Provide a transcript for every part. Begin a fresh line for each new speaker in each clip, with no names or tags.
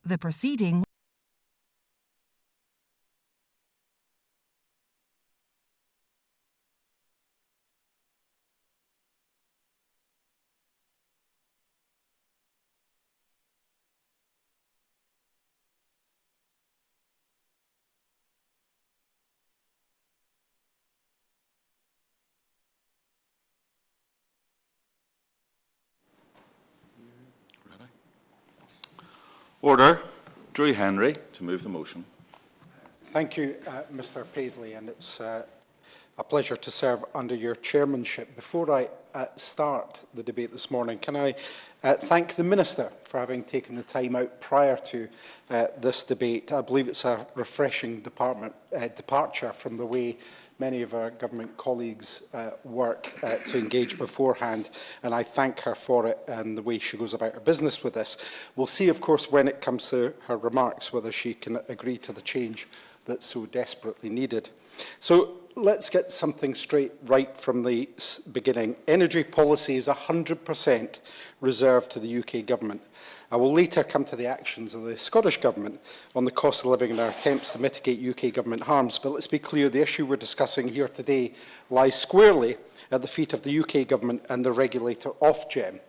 The proceeding
Order. Drew Henry to move the motion.
Thank you, Mr Paisley, and it's a pleasure to serve under your chairmanship. Before I start the debate this morning, can I thank the Minister for having taken the time out prior to this debate. I believe it's a refreshing departure from the way many of our government colleagues work to engage beforehand, and I thank her for it and the way she goes about her business with this. We'll see, of course, when it comes to her remarks, whether she can agree to the change that's so desperately needed. So let's get something straight right from the beginning. Energy policy is 100% reserved to the UK Government. I will later come to the actions of the Scottish Government on the cost of living and our attempts to mitigate UK Government harms, but let's be clear, the issue we're discussing here today lies squarely at the feet of the UK Government and the regulator Ofgem.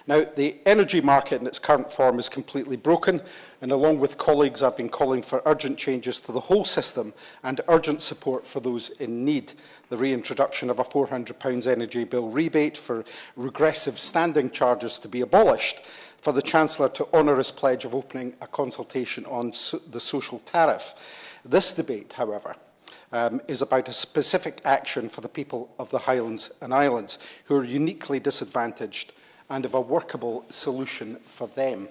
Now, the energy market in its current form is completely broken, and along with colleagues, I've been calling for urgent changes to the whole system and urgent support for those in need. The reintroduction of a £400 energy bill rebate, for regressive standing charges to be abolished, for the Chancellor to honour his pledge of opening a consultation on the social tariff. This debate, however, is about a specific action for the people of the Highlands and Islands, who are uniquely disadvantaged, and of a workable solution for them.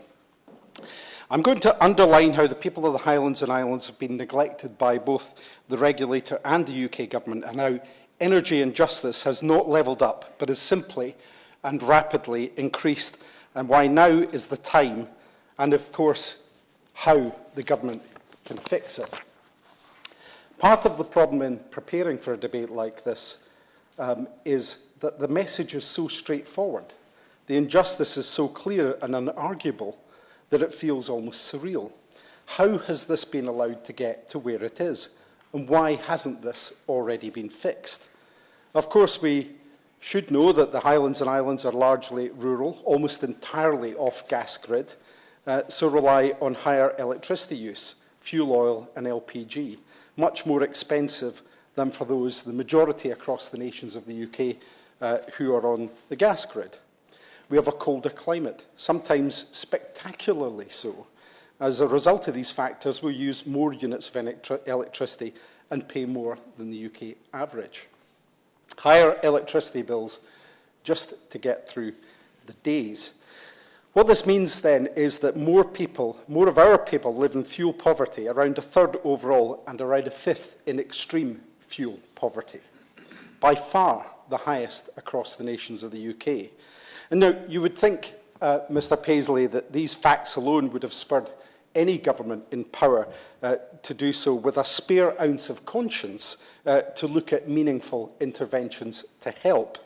I'm going to underline how the people of the Highlands and Islands have been neglected by both the regulator and the UK Government, and how energy injustice has not levelled up, but has simply and rapidly increased, and why now is the time, and of course, how the Government can fix it. Part of the problem in preparing for a debate like this is that the message is so straightforward. The injustice is so clear and unarguable that it feels almost surreal. How has this been allowed to get to where it is? And why hasn't this already been fixed? Of course, we should know that the Highlands and Islands are largely rural, almost entirely off gas grid, so rely on higher electricity use, fuel oil and LPG, much more expensive than for those, the majority across the nations of the UK, who are on the gas grid. We have a colder climate, sometimes spectacularly so. As a result of these factors, we use more units of electricity and pay more than the UK average. Higher electricity bills just to get through the days. What this means then is that more of our people live in fuel poverty, around a third overall and around a fifth in extreme fuel poverty. By far the highest across the nations of the UK. And now, you would think, Mr Paisley, that these facts alone would have spurred any government in power to do so with a spare ounce of conscience to look at meaningful interventions to help.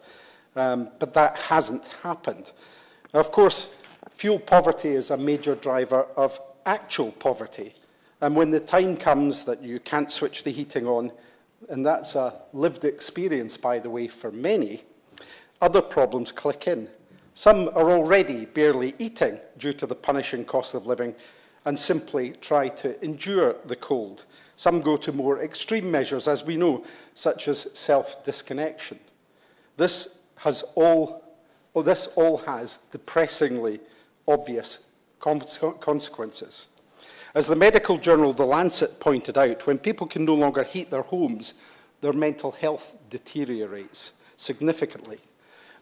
But that hasn't happened. Now, of course, fuel poverty is a major driver of actual poverty. And when the time comes that you can't switch the heating on, and that's a lived experience, by the way, for many, other problems click in. Some are already barely eating due to the punishing cost of living and simply try to endure the cold. Some go to more extreme measures, as we know, such as self-disconnection. This all has depressingly obvious consequences. As the medical journal The Lancet pointed out, when people can no longer heat their homes, their mental health deteriorates significantly,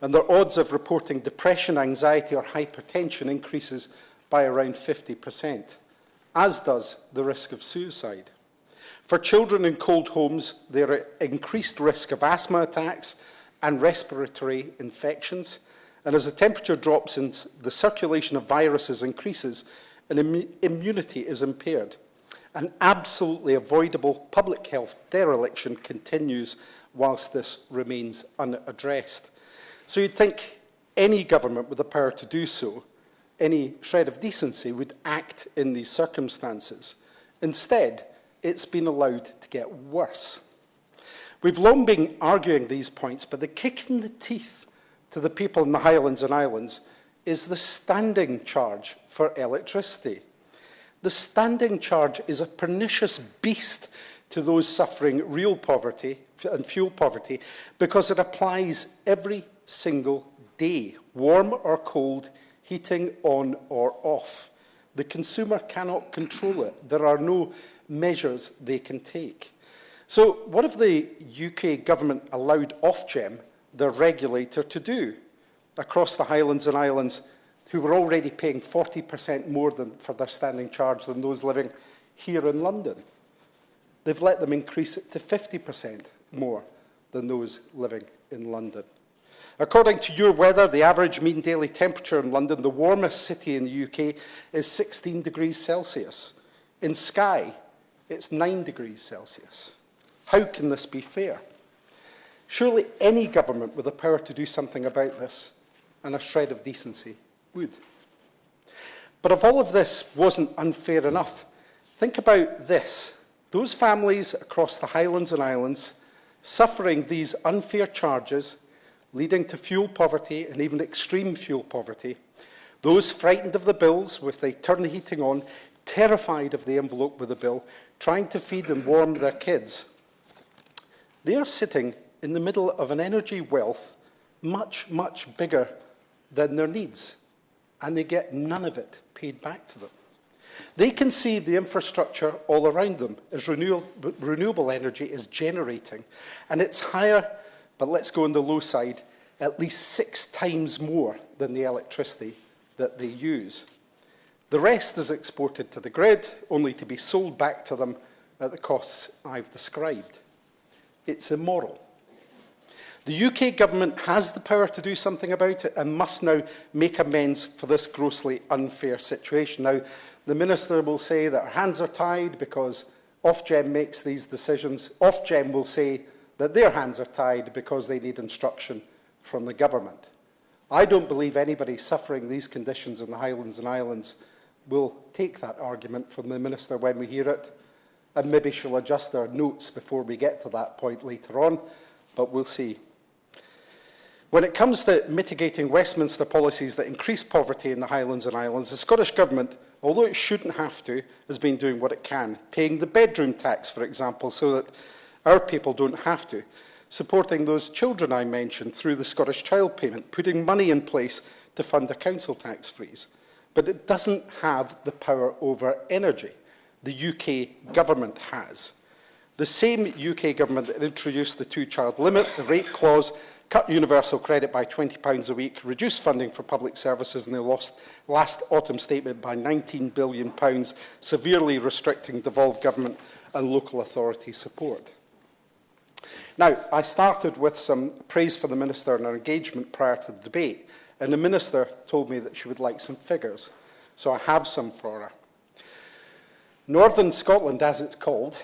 and their odds of reporting depression, anxiety or hypertension increases by around 50%, as does the risk of suicide. For children in cold homes, there are increased risk of asthma attacks and respiratory infections, and as the temperature drops and the circulation of viruses increases, and immunity is impaired. An absolutely avoidable public health dereliction continues whilst this remains unaddressed. So you'd think any government with the power to do so any shred of decency would act in these circumstances. Instead, it's been allowed to get worse. We've long been arguing these points, but the kick in the teeth to the people in the Highlands and Islands is the standing charge for electricity. The standing charge is a pernicious beast to those suffering real poverty and fuel poverty because it applies every single day, warm or cold, heating on or off. The consumer cannot control it. There are no measures they can take. So what have the UK government allowed Ofgem, their regulator, to do across the Highlands and Islands, who were already paying 40% more for their standing charge than those living here in London? They've let them increase it to 50% more than those living in London. According to your weather, the average mean daily temperature in London, the warmest city in the UK, is 16 degrees Celsius. In Skye, it's 9 degrees Celsius. How can this be fair? Surely any government with the power to do something about this and a shred of decency would. But if all of this wasn't unfair enough, think about this. Those families across the Highlands and Islands suffering these unfair charges, leading to fuel poverty and even extreme fuel poverty, those frightened of the bills if they turn the heating on, terrified of the envelope with the bill, trying to feed and warm their kids, they are sitting in the middle of an energy wealth much, much bigger than their needs, and they get none of it paid back to them. They can see the infrastructure all around them as renewable energy is generating, and it's higher, but let's go on the low side, at least 6 times more than the electricity that they use. The rest is exported to the grid, only to be sold back to them at the costs I've described. It's immoral. The UK government has the power to do something about it and must now make amends for this grossly unfair situation. Now, the Minister will say that our hands are tied because Ofgem makes these decisions. Ofgem will say that their hands are tied because they need instruction from the government. I don't believe anybody suffering these conditions in the Highlands and Islands will take that argument from the Minister when we hear it, and maybe she'll adjust her notes before we get to that point later on, but we'll see. When it comes to mitigating Westminster policies that increase poverty in the Highlands and Islands, the Scottish Government, although it shouldn't have to, has been doing what it can, paying the bedroom tax, for example, so that our people don't have to, supporting those children I mentioned through the Scottish Child Payment, putting money in place to fund a council tax freeze. But it doesn't have the power over energy. The UK government has. The same UK government that introduced the 2-child limit, the rate clause, cut universal credit by £20 a week, reduced funding for public services in their last autumn statement by £19 billion, severely restricting devolved government and local authority support. Now, I started with some praise for the Minister and her engagement prior to the debate, and the Minister told me that she would like some figures, so I have some for her. Northern Scotland, as it's called,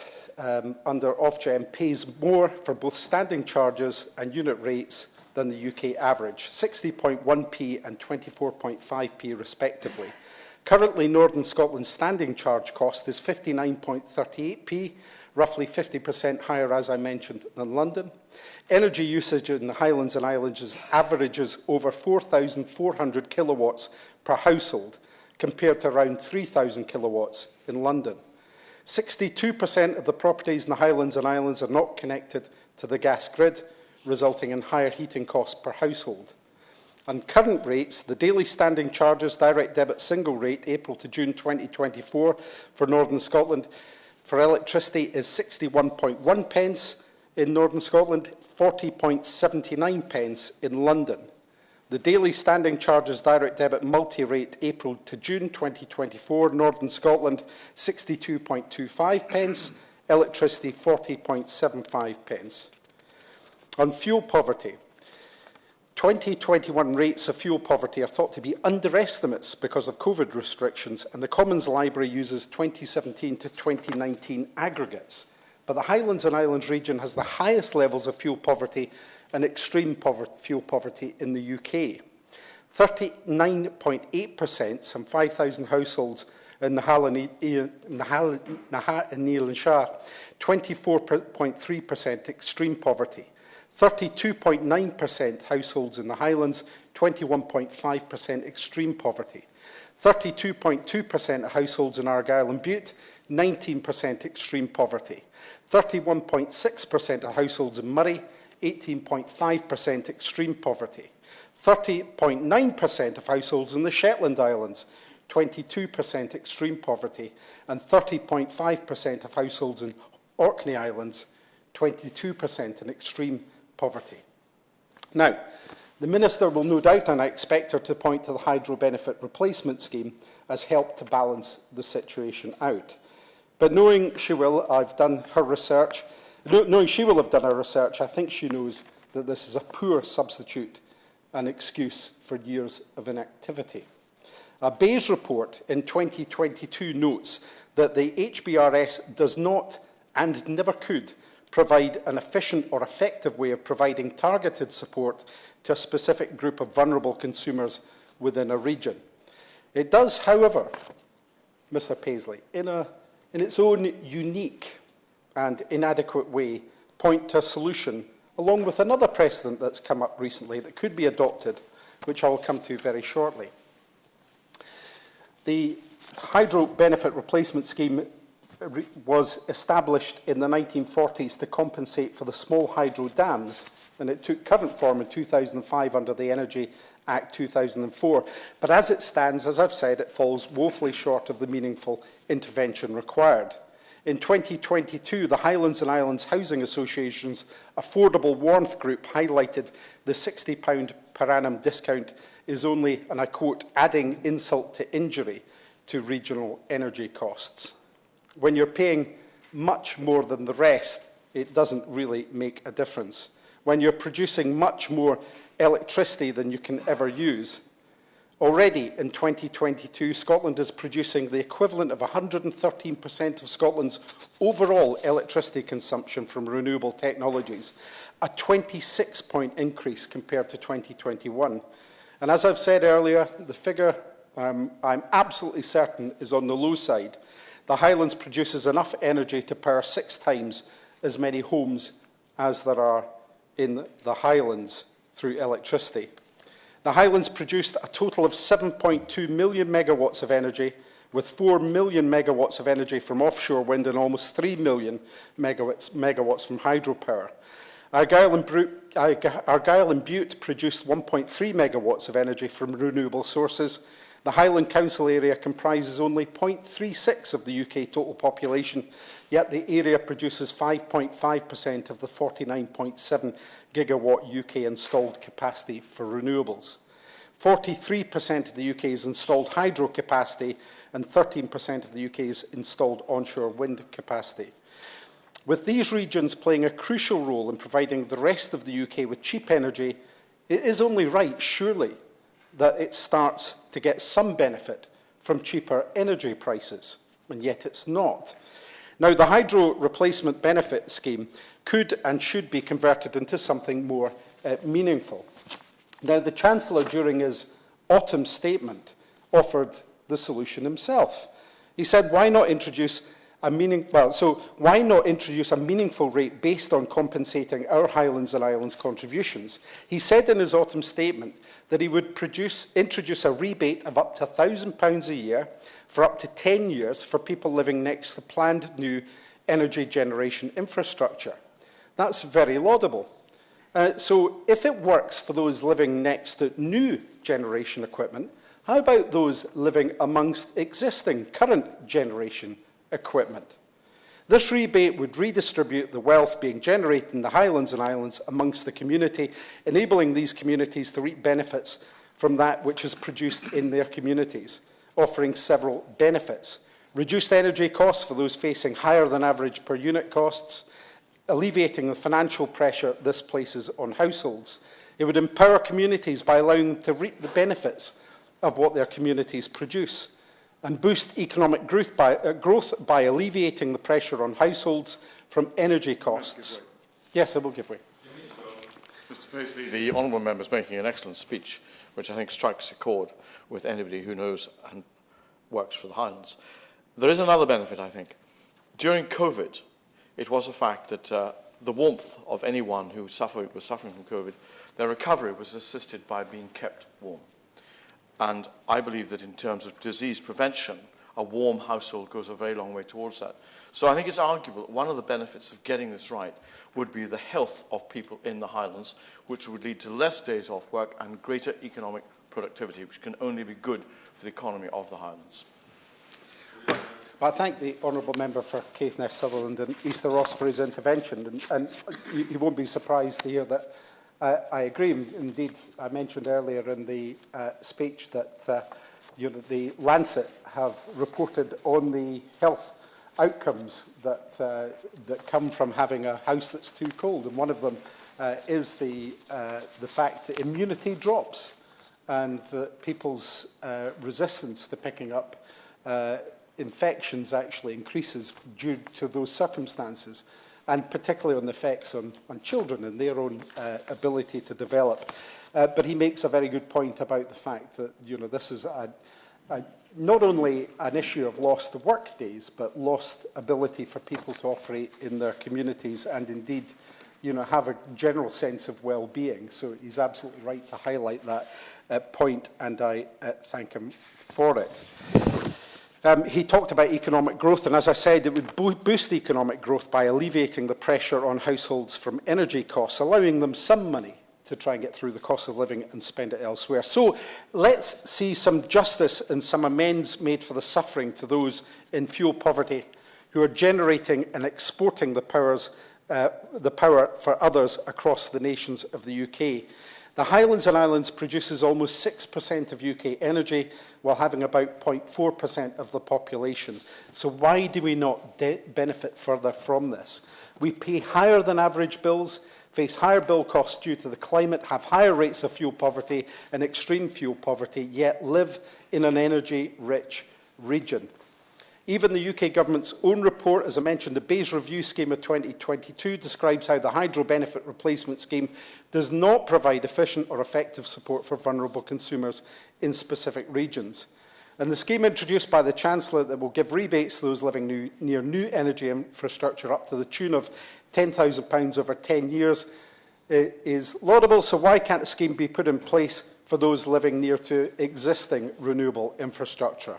under Ofgem, pays more for both standing charges and unit rates than the UK average, 60.1p and 24.5p respectively. Currently, Northern Scotland's standing charge cost is 59.38p, roughly 50% higher, as I mentioned, than London. Energy usage in the Highlands and Islands averages over 4,400 kilowatts per household, compared to around 3,000 kilowatts in London. 62% of the properties in the Highlands and Islands are not connected to the gas grid, resulting in higher heating costs per household. On current rates, the daily standing charges direct debit single rate April to June 2024 for Northern Scotland for electricity is 61.1 pence in Northern Scotland, 40.79 pence in London. The daily standing charges direct debit multi-rate April to June 2024, Northern Scotland 62.25 pence, electricity 40.75 pence. On fuel poverty, 2021 rates of fuel poverty are thought to be underestimates because of COVID restrictions, and the Commons Library uses 2017 to 2019 aggregates. But the Highlands and Islands region has the highest levels of fuel poverty and extreme fuel poverty in the UK. 39.8%, some 5,000 households in the Highlands and Islands Shire, 24.3% extreme poverty. 32.9% households in the Highlands, 21.5% extreme poverty. 32.2% of households in Argyll and Bute, 19% extreme poverty. 31.6% of households in Murray, 18.5% extreme poverty. 30.9% of households in the Shetland Islands, 22% extreme poverty, and 30.5% of households in Orkney Islands, 22% in extreme poverty. Now, the Minister will no doubt, and I expect her to point to the Hydro Benefit Replacement Scheme as help to balance the situation out. But knowing she will have done her research, I think she knows that this is a poor substitute and excuse for years of inactivity. A Bayes report in 2022 notes that the HBRS does not and never could provide an efficient or effective way of providing targeted support to a specific group of vulnerable consumers within a region. It does, however, Mr. Paisley, in its own unique and inadequate way, point to a solution, along with another precedent that's come up recently that could be adopted, which I will come to very shortly. The Hydro Benefit Replacement Scheme was established in the 1940s to compensate for the small hydro dams, and it took current form in 2005 under the Energy Act 2004. But as it stands, as I've said, it falls woefully short of the meaningful intervention required. In 2022, the Highlands and Islands Housing Association's Affordable Warmth Group highlighted the £60 per annum discount is only, and I quote, adding insult to injury to regional energy costs. When you're paying much more than the rest, it doesn't really make a difference. When you're producing much more electricity than you can ever use, already in 2022, Scotland is producing the equivalent of 113% of Scotland's overall electricity consumption from renewable technologies, a 26-point increase compared to 2021. And as I've said earlier, the figure I'm absolutely certain is on the low side. The Highlands produces enough energy to power 6 times as many homes as there are in the Highlands through electricity. The Highlands produced a total of 7.2 million megawatts of energy, with 4 million megawatts of energy from offshore wind and almost 3 million megawatts from hydropower. Argyll and Bute produced 1.3 megawatts of energy from renewable sources. The Highland Council area comprises only 0.36% of the UK total population, yet the area produces 5.5% of the 49.7 gigawatt UK installed capacity for renewables. 43% of the UK's installed hydro capacity and 13% of the UK's installed onshore wind capacity. With these regions playing a crucial role in providing the rest of the UK with cheap energy, it is only right, surely, that it starts to get some benefit from cheaper energy prices, and yet it's not. Now, the Hydro Replacement Benefit Scheme could and should be converted into something more meaningful. Now, the Chancellor, during his autumn statement, offered the solution himself. He said, why not introduce a meaningful rate based on compensating our Highlands and Islands contributions? He said in his autumn statement that he would introduce a rebate of up to £1,000 a year for up to 10 years for people living next to planned new energy generation infrastructure. That's very laudable. So if it works for those living next to new generation equipment, how about those living amongst existing current generation equipment? This rebate would redistribute the wealth being generated in the Highlands and Islands amongst the community, enabling these communities to reap benefits from that which is produced in their communities, offering several benefits. Reduced energy costs for those facing higher than average per unit costs, alleviating the financial pressure this places on households. It would empower communities by allowing them to reap the benefits of what their communities produce, and boost economic growth by alleviating the pressure on households from energy costs. Yes, I will give way.
Mr. Paisley, the honourable member is making an excellent speech, which I think strikes a chord with anybody who knows and works for the Highlands. There is another benefit, I think. During COVID, it was a fact that the warmth of anyone who was suffering from COVID, their recovery was assisted by being kept warm. And I believe that in terms of disease prevention, a warm household goes a very long way towards that. So I think it's arguable that one of the benefits of getting this right would be the health of people in the Highlands, which would lead to less days off work and greater economic productivity, which can only be good for the economy of the Highlands.
I thank the honourable member for Caithness, Sutherland and Easter Ross for his intervention, and you won't be surprised to hear that I agree. Indeed, I mentioned earlier in the speech that the Lancet have reported on the health outcomes that that come from having a house that's too cold, and one of them is the fact that immunity drops and that people's resistance to picking up infections actually increases due to those circumstances, and particularly on the effects on children and their own ability to develop. But he makes a very good point about the fact that this is not only an issue of lost work days, but lost ability for people to operate in their communities and indeed have a general sense of well-being. So he's absolutely right to highlight that point, and I thank him for it. He talked about economic growth, and as I said, it would boost economic growth by alleviating the pressure on households from energy costs, allowing them some money to try and get through the cost of living and spend it elsewhere. So let's see some justice and some amends made for the suffering to those in fuel poverty who are generating and exporting the power for others across the nations of the UK. The Highlands and Islands produces almost 6% of UK energy, while having about 0.4% of the population. So why do we not benefit further from this? We pay higher than average bills, face higher bill costs due to the climate, have higher rates of fuel poverty and extreme fuel poverty, yet live in an energy-rich region. Even the UK Government's own report, as I mentioned, the Bayes Review Scheme of 2022, describes how the Hydro Benefit Replacement Scheme does not provide efficient or effective support for vulnerable consumers in specific regions. And the scheme introduced by the Chancellor that will give rebates to those living near new energy infrastructure up to the tune of £10,000 over 10 years is laudable. So why can't a scheme be put in place for those living near to existing renewable infrastructure?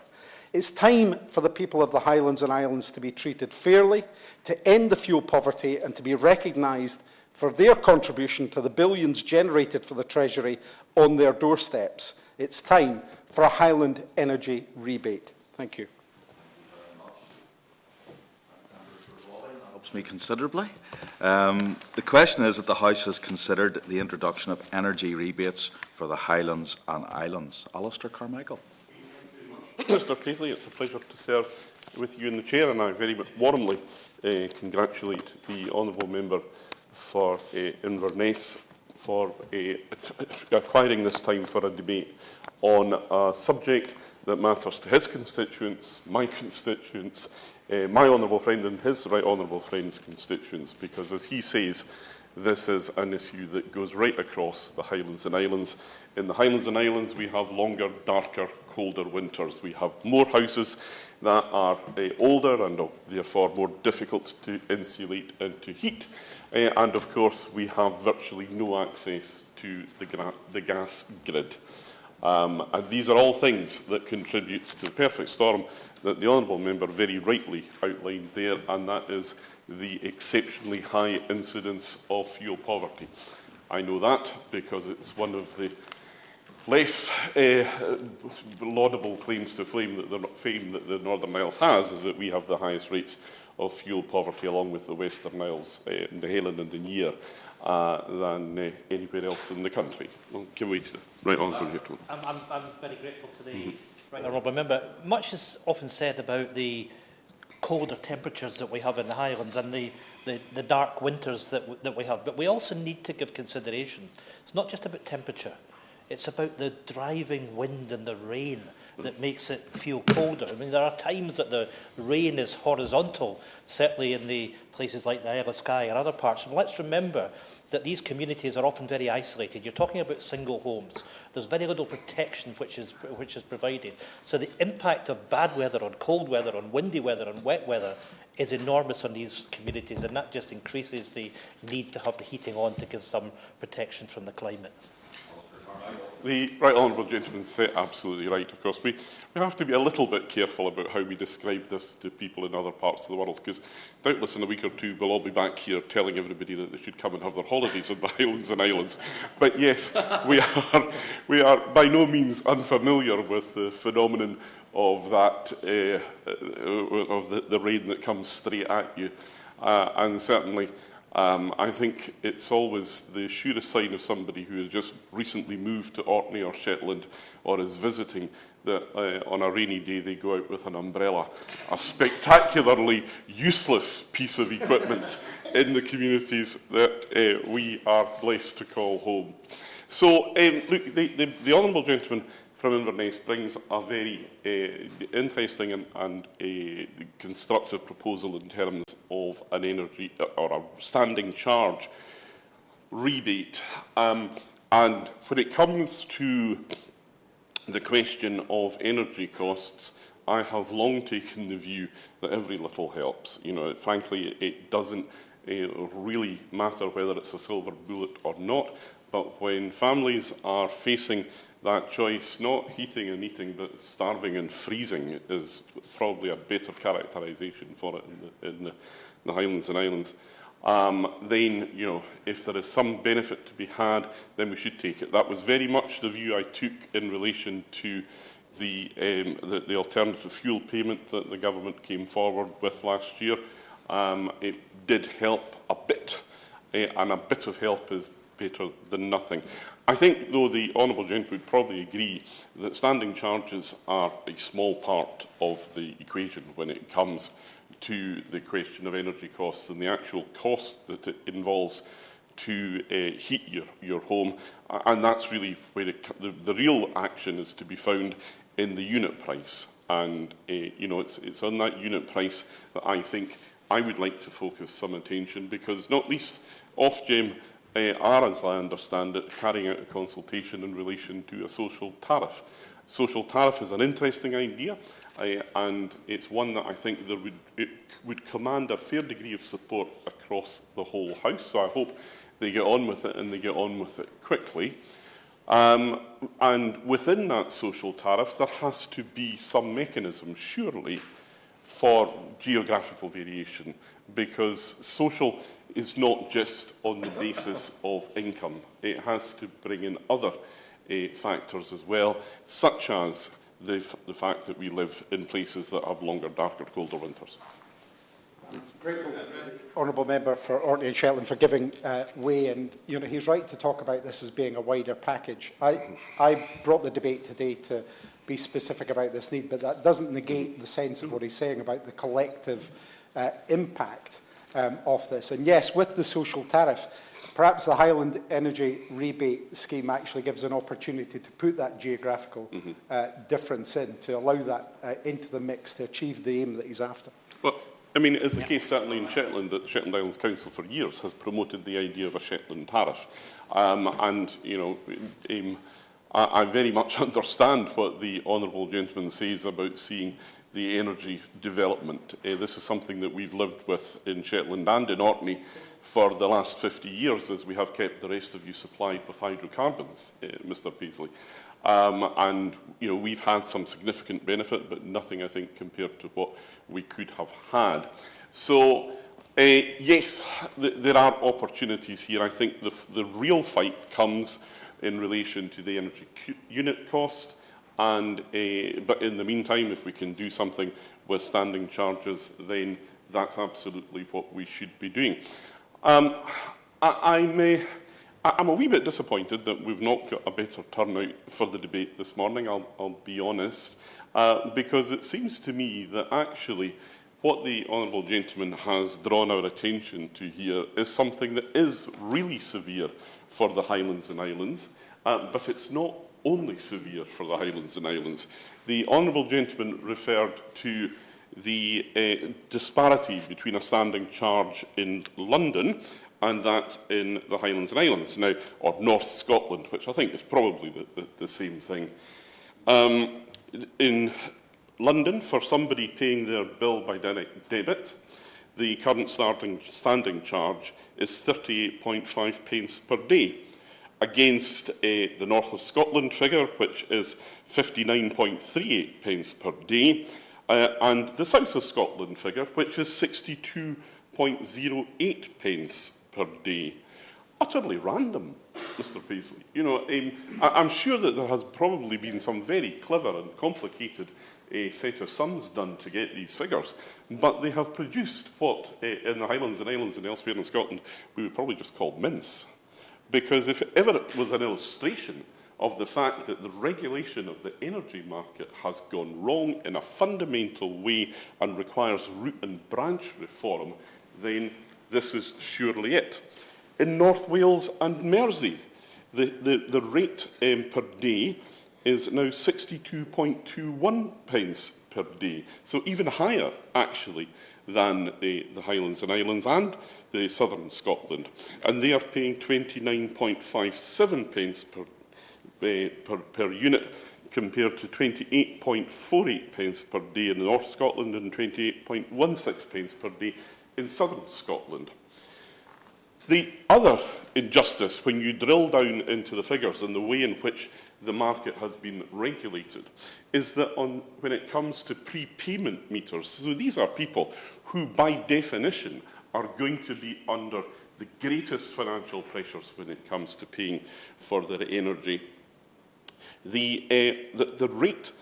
It's time for the people of the Highlands and Islands to be treated fairly, to end the fuel poverty and to be recognised for their contribution to the billions generated for the Treasury on their doorsteps. It's time for a Highland energy rebate. Thank you.
That helps me considerably. The question is that the House has considered the introduction of energy rebates for the Highlands and Islands. Alistair Carmichael.
Mr Paisley, it's a pleasure to serve with you in the chair, and I very warmly congratulate the honourable member for Inverness for acquiring this time for a debate on a subject that matters to his constituents, my constituents, my honourable friend and his right honourable friend's constituents, because, as he says, this is an issue that goes right across the Highlands and Islands. In the Highlands and Islands, we have longer, darker, colder winters. We have more houses that are older and therefore more difficult to insulate and to heat. And of course, we have virtually no access to the gas grid. And these are all things that contribute to the perfect storm that the honourable member very rightly outlined there, and that is the exceptionally high incidence of fuel poverty. I know that because it's one of the less laudable claims to fame that the Northern Isles has, is that we have the highest rates of fuel poverty, along with the Western Isles, in the Highland and in Year, than anywhere else in the country. Well, can we right on here?
I'm very grateful to the right honourable member. Much is often said about the colder temperatures that we have in the Highlands and the dark winters that we have, but we also need to give consideration. It's not just about temperature. It's about the driving wind and the rain that makes it feel colder. I mean, there are times that the rain is horizontal, certainly in the places like the Isle of Skye and other parts. And let's remember that these communities are often very isolated. You're talking about single homes. There's very little protection which is provided. So the impact of bad weather on cold weather, on windy weather, on wet weather is enormous on these communities, and that just increases the need to have the heating on to give some protection from the climate.
The right honourable gentleman is absolutely right. Of course, we have to be a little bit careful about how we describe this to people in other parts of the world, because doubtless in a week or two we'll all be back here telling everybody that they should come and have their holidays in the Highlands and Islands. But yes, we are by no means unfamiliar with the phenomenon of that, of the rain that comes straight at you, and certainly. I think it's always the surest sign of somebody who has just recently moved to Orkney or Shetland or is visiting that on a rainy day they go out with an umbrella, a spectacularly useless piece of equipment in the communities that we are blessed to call home. So, look, the honourable gentleman from Inverness brings a very interesting and constructive proposal in terms of an energy or a standing charge rebate. And when it comes to the question of energy costs, I have long taken the view that every little helps. You know, frankly, it doesn't really matter whether it's a silver bullet or not, but when families are facing that choice, not heating and eating, but starving and freezing, is probably a better characterisation for it in the Highlands and Islands. Then, you know, if there is some benefit to be had, then we should take it. That was very much the view I took in relation to the alternative fuel payment that the government came forward with last year. It did help a bit, and a bit of help is better than nothing. I think, though, the honourable gentleman would probably agree that standing charges are a small part of the equation when it comes to the question of energy costs and the actual cost that it involves to heat your home. And that's really where the real action is to be found in the unit price. And, you know, it's on that unit price that I think I would like to focus some attention, because not least Ofgem are, as I understand it, carrying out a consultation in relation to a social tariff. Social tariff is an interesting idea, and it's one that I think it would command a fair degree of support across the whole House. So I hope they get on with it, and they get on with it quickly. And within that social tariff, there has to be some mechanism, surely, for geographical variation, because social is not just on the basis of income. It has to bring in other factors as well, such as the fact that we live in places that have longer, darker, colder winters.
Grateful to the honourable member for Orkney and Shetland for giving way, and you know, he's right to talk about this as being a wider package. I brought the debate today to be specific about this need, but that doesn't negate the sense of what he's saying about the collective impact of this. And yes, with the social tariff, perhaps the Highland Energy Rebate Scheme actually gives an opportunity to put that geographical difference in, to allow that into the mix to achieve the aim that he's after. Well,
I mean, it's the case certainly in Shetland that Shetland Islands Council for years has promoted the idea of a Shetland tariff. And, you know, I very much understand what the honourable gentleman says about seeing the energy development. This is something that we've lived with in Shetland and in Orkney for the last 50 years, as we have kept the rest of you supplied with hydrocarbons, Mr Paisley. And, you know, we've had some significant benefit, but nothing, I think, compared to what we could have had. So, yes, there are opportunities here. I think the real fight comes in relation to the energy unit cost, and but in the meantime, if we can do something with standing charges, then that's absolutely what we should be doing. I'm a wee bit disappointed that we've not got a better turnout for the debate this morning, I'll be honest, because it seems to me that actually what the honourable gentleman has drawn our attention to here is something that is really severe for the Highlands and Islands, but it's not only severe for the Highlands and Islands. The honourable gentleman referred to the disparity between a standing charge in London and that in the Highlands and Islands, now, or North Scotland, which I think is probably the same thing. In London, for somebody paying their bill by direct debit, the current standing charge is 38.5 pence per day, against the North of Scotland figure, which is 59.38 pence per day, and the South of Scotland figure, which is 62.08 pence per day. Utterly random, Mr. Paisley. You know, I'm sure that there has probably been some very clever and complicated set of sums done to get these figures, but they have produced what, in the Highlands and Islands and elsewhere in Scotland, we would probably just call mince. Because if ever it was an illustration of the fact that the regulation of the energy market has gone wrong in a fundamental way and requires root and branch reform, then this is surely it. In North Wales and Mersey, the rate per day is now 62.21 pence per day, so even higher, actually, than the Highlands and Islands and the southern Scotland. And they are paying 29.57 pence per unit, compared to 28.48 pence per day in North Scotland and 28.16 pence per day in southern Scotland. The other injustice, when you drill down into the figures and the way in which the market has been regulated, is that when it comes to prepayment meters, so these are people who, by definition, are going to be under the greatest financial pressures when it comes to paying for their energy. The rate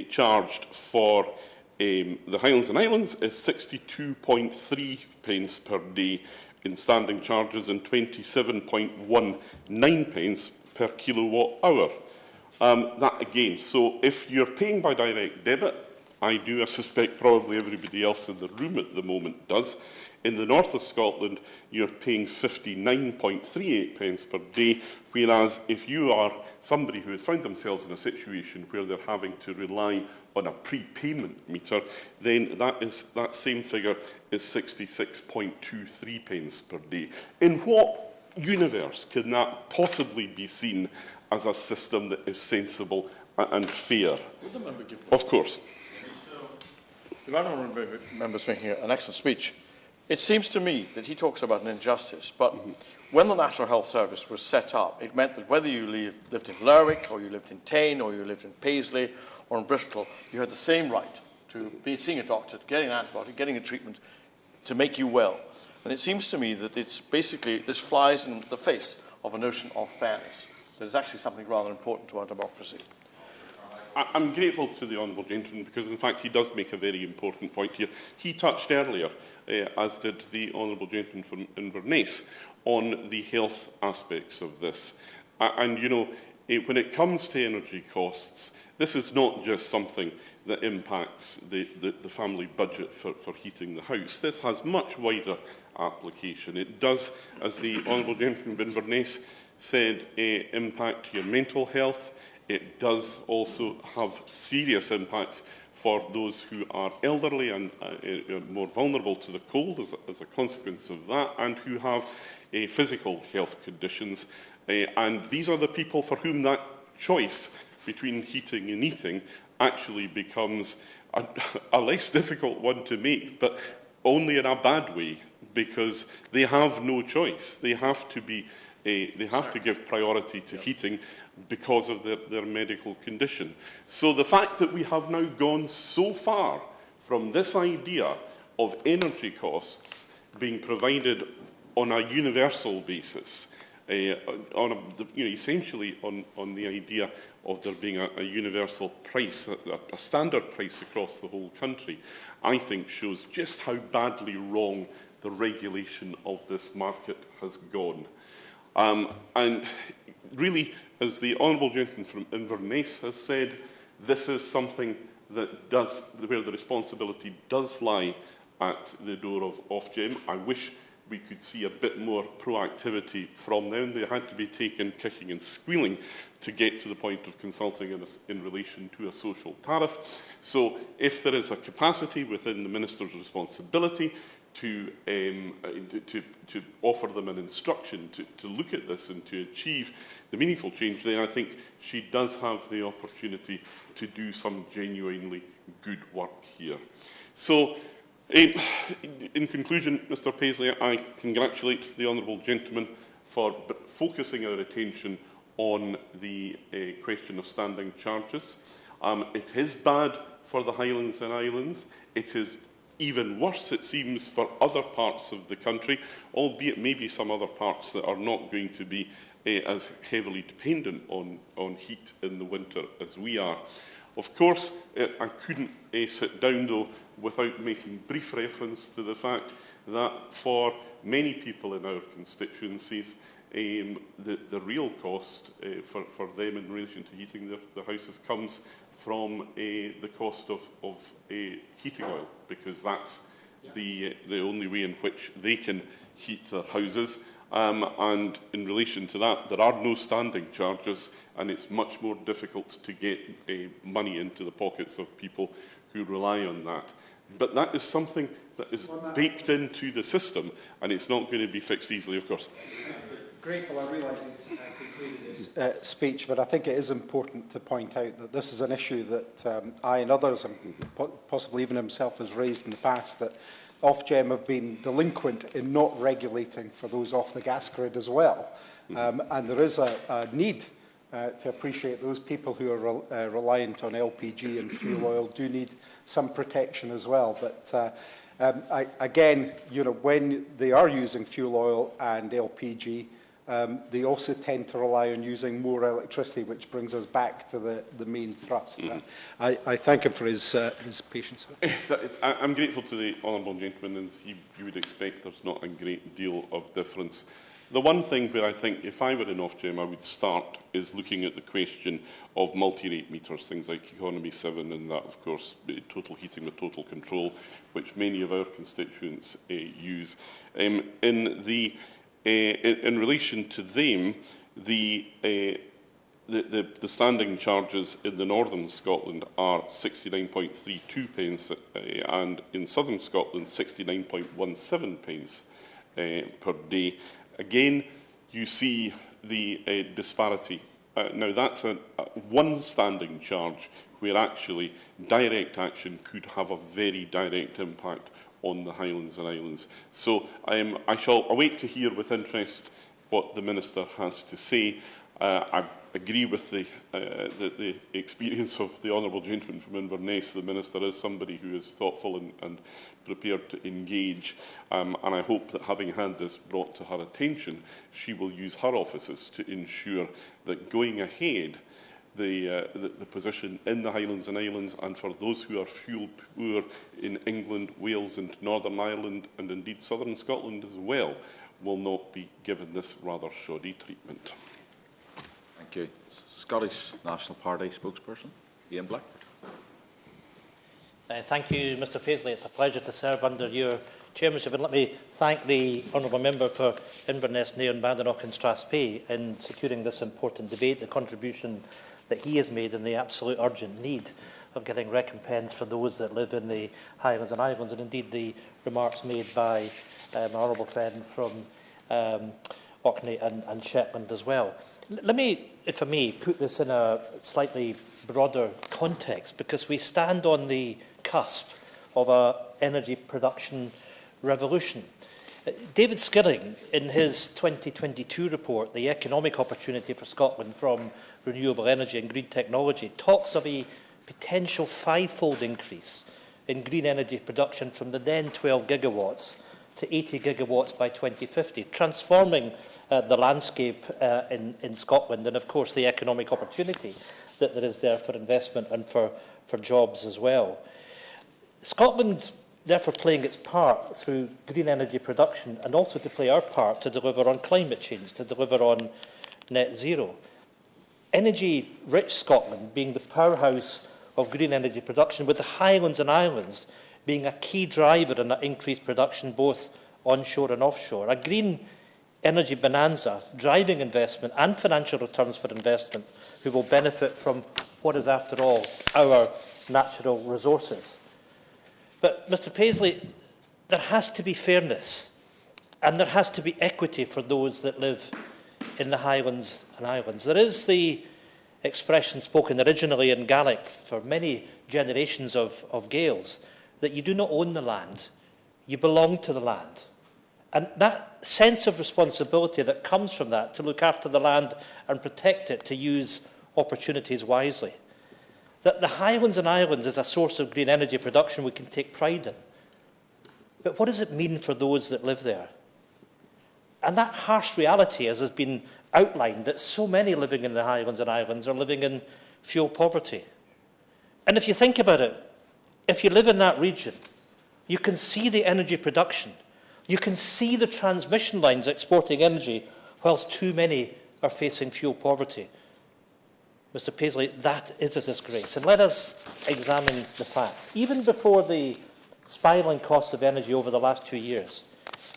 charged for the Highlands and Islands is 62.3 pence per day in standing charges and 27.19 pence per kilowatt hour. That again, so if you're paying by direct debit, I suspect probably everybody else in the room at the moment does. In the north of Scotland, you're paying 59.38 pence per day, whereas if you are somebody who has found themselves in a situation where they're having to rely on a prepayment meter, then that same figure is 66.23 pence per day. In what universe can that possibly be seen as a system that is sensible and fair? Of course.
The honourable member is making an excellent speech. It seems to me that he talks about an injustice, but when the National Health Service was set up, it meant that whether you lived in Lerwick, or you lived in Tain, or you lived in Paisley, or in Bristol, you had the same right to be seeing a doctor, getting an antibiotic, getting a treatment to make you well. And it seems to me that it's basically, this flies in the face of a notion of fairness. That is actually something rather important to our democracy.
I'm grateful to the honourable gentleman because, in fact, he does make a very important point here. He touched earlier, as did the honourable gentleman from Inverness, on the health aspects of this. And, you know, when it comes to energy costs, this is not just something that impacts the family budget for heating the house. This has much wider application. It does, as the honourable gentleman from Inverness said, impact your mental health. It does also have serious impacts for those who are elderly and more vulnerable to the cold as a consequence of that, and who have physical health conditions. And these are the people for whom that choice between heating and eating actually becomes a less difficult one to make, but only in a bad way, because they have no choice. They have to give priority to heating because of their medical condition. So the fact that we have now gone so far from this idea of energy costs being provided on a universal basis, essentially on the idea of there being a universal price, a standard price across the whole country, I think shows just how badly wrong the regulation of this market has gone. And really, as the honourable gentleman from Inverness has said, this is something that where the responsibility does lie at the door of Ofgem. I wish we could see a bit more proactivity from them. They had to be taken kicking and squealing to get to the point of consulting in relation to a social tariff. So if there is a capacity within the Minister's responsibility to offer them an instruction to look at this and to achieve the meaningful change, then I think she does have the opportunity to do some genuinely good work here. So, in conclusion, Mr Paisley, I congratulate the honourable gentleman for focusing our attention on the question of standing charges. It is bad for the Highlands and Islands. It is even worse, it seems, for other parts of the country, albeit maybe some other parts that are not going to be as heavily dependent on heat in the winter as we are. Of course, I couldn't sit down, though, without making brief reference to the fact that for many people in our constituencies, the real cost for them in relation to heating their houses comes from the cost of heating oil, because that's the only way in which they can heat their houses. And in relation to that, there are no standing charges, and it's much more difficult to get money into the pockets of people who rely on that. But that is something that is baked into the system, and it's not going to be fixed easily, of course.
Grateful, I realise he's concluded his speech, but I think it is important to point out that this is an issue that I and others, and possibly even himself, has raised in the past, that Ofgem have been delinquent in not regulating for those off the gas grid as well. And there is a need to appreciate those people who are reliant on LPG and fuel oil do need some protection as well. But again, you know, when they are using fuel oil and LPG, they also tend to rely on using more electricity, which brings us back to the main thrust. I thank him for his patience.
I'm grateful to the honourable gentleman, and you would expect there's not a great deal of difference. The one thing where I think, if I were in Ofgem, I would start is looking at the question of multi-rate meters, things like Economy 7, and that, of course, total heating with total control, which many of our constituents use. In relation to them, the standing charges in the northern Scotland are 69.32 pence, and in southern Scotland 69.17 pence per day. Again, you see the disparity. Now, that's one standing charge where actually direct action could have a very direct impact on the Highlands and Islands. So I shall await to hear with interest what the Minister has to say. I agree with the experience of the honourable gentleman from Inverness. The Minister is somebody who is thoughtful and prepared to engage, and I hope that, having had this brought to her attention, she will use her offices to ensure that going ahead, the position in the Highlands and Islands, and for those who are fuel poor in England, Wales and Northern Ireland, and indeed Southern Scotland as well, will not be given this rather shoddy treatment.
Thank you. Scottish National Party spokesperson, Ian Black.
Thank you, Mr Paisley. It's a pleasure to serve under your chairmanship. And let me thank the honourable member for Inverness, Nairn, Badenoch and Strathspey in securing this important debate, the contribution that he has made and the absolute urgent need of getting recompense for those that live in the Highlands and Islands, and indeed the remarks made by my honourable friend from Orkney and Shetland as well. Let me, if I may, put this in a slightly broader context, because we stand on the cusp of an energy production revolution. David Skirring, in his 2022 report, The Economic Opportunity for Scotland from Renewable Energy and Green Technology, talks of a potential five-fold increase in green energy production from the then 12 gigawatts to 80 gigawatts by 2050, transforming the landscape in Scotland, and of course the economic opportunity that there is there for investment and for jobs as well. Scotland, therefore, playing its part through green energy production, and also to play our part to deliver on climate change, to deliver on net zero. Energy-rich Scotland being the powerhouse of green energy production, with the Highlands and Islands being a key driver in that increased production, both onshore and offshore, a green energy bonanza, driving investment and financial returns for investment who will benefit from what is, after all, our natural resources. But, Mr Paisley, there has to be fairness and there has to be equity for those that live in the Highlands and Islands. There is the expression spoken originally in Gaelic for many generations of Gaels that you do not own the land, you belong to the land. And that sense of responsibility that comes from that, to look after the land and protect it, to use opportunities wisely. That the Highlands and Islands is a source of green energy production we can take pride in. But what does it mean for those that live there? And that harsh reality, as has been outlined, that so many living in the Highlands and Islands are living in fuel poverty. And if you think about it, if you live in that region, you can see the energy production. You can see the transmission lines exporting energy, whilst too many are facing fuel poverty. Mr Paisley, that is a disgrace. And let us examine the facts. Even before the spiralling costs of energy over the last 2 years,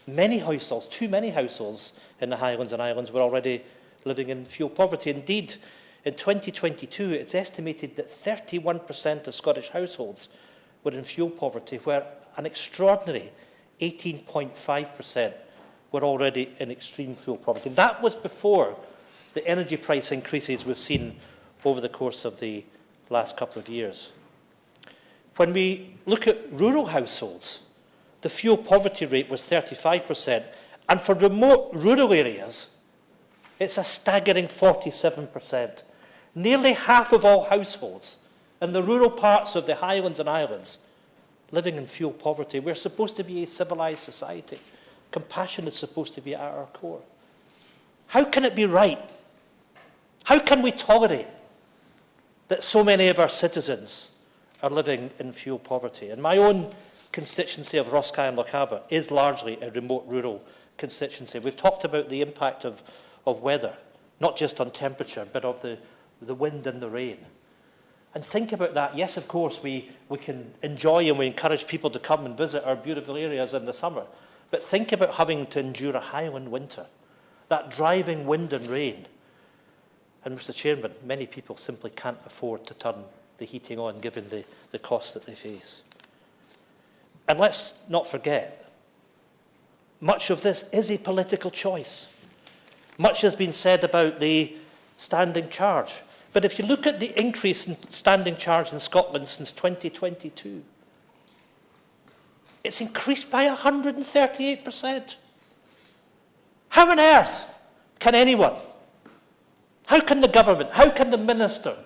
many households, too many households in the Highlands and Islands were already living in fuel poverty. Indeed, in 2022, it's estimated that 31% of Scottish households were in fuel poverty, where an extraordinary 18.5% were already in extreme fuel poverty. That was before the energy price increases we've seen over the course of the last couple of years. When we look at rural households, the fuel poverty rate was 35%, and for remote rural areas, it's a staggering 47%. Nearly half of all households in the rural parts of the Highlands and Islands living in fuel poverty. We're supposed to be a civilised society. Compassion is supposed to be at our core. How can it be right? How can we tolerate that so many of our citizens are living in fuel poverty? And my own constituency of Roscoe and Lochaber is largely a remote rural constituency. We've talked about the impact of weather, not just on temperature, but of the wind and the rain. And think about that. Yes, of course, we can enjoy and we encourage people to come and visit our beautiful areas in the summer. But think about having to endure a Highland winter, that driving wind and rain. And, Mr Chairman, many people simply can't afford to turn the heating on, given the costs that they face. And let's not forget, much of this is a political choice. Much has been said about the standing charge. But if you look at the increase in standing charge in Scotland since 2022, it's increased by 138%. How on earth can anyone, how can the government, how can the minister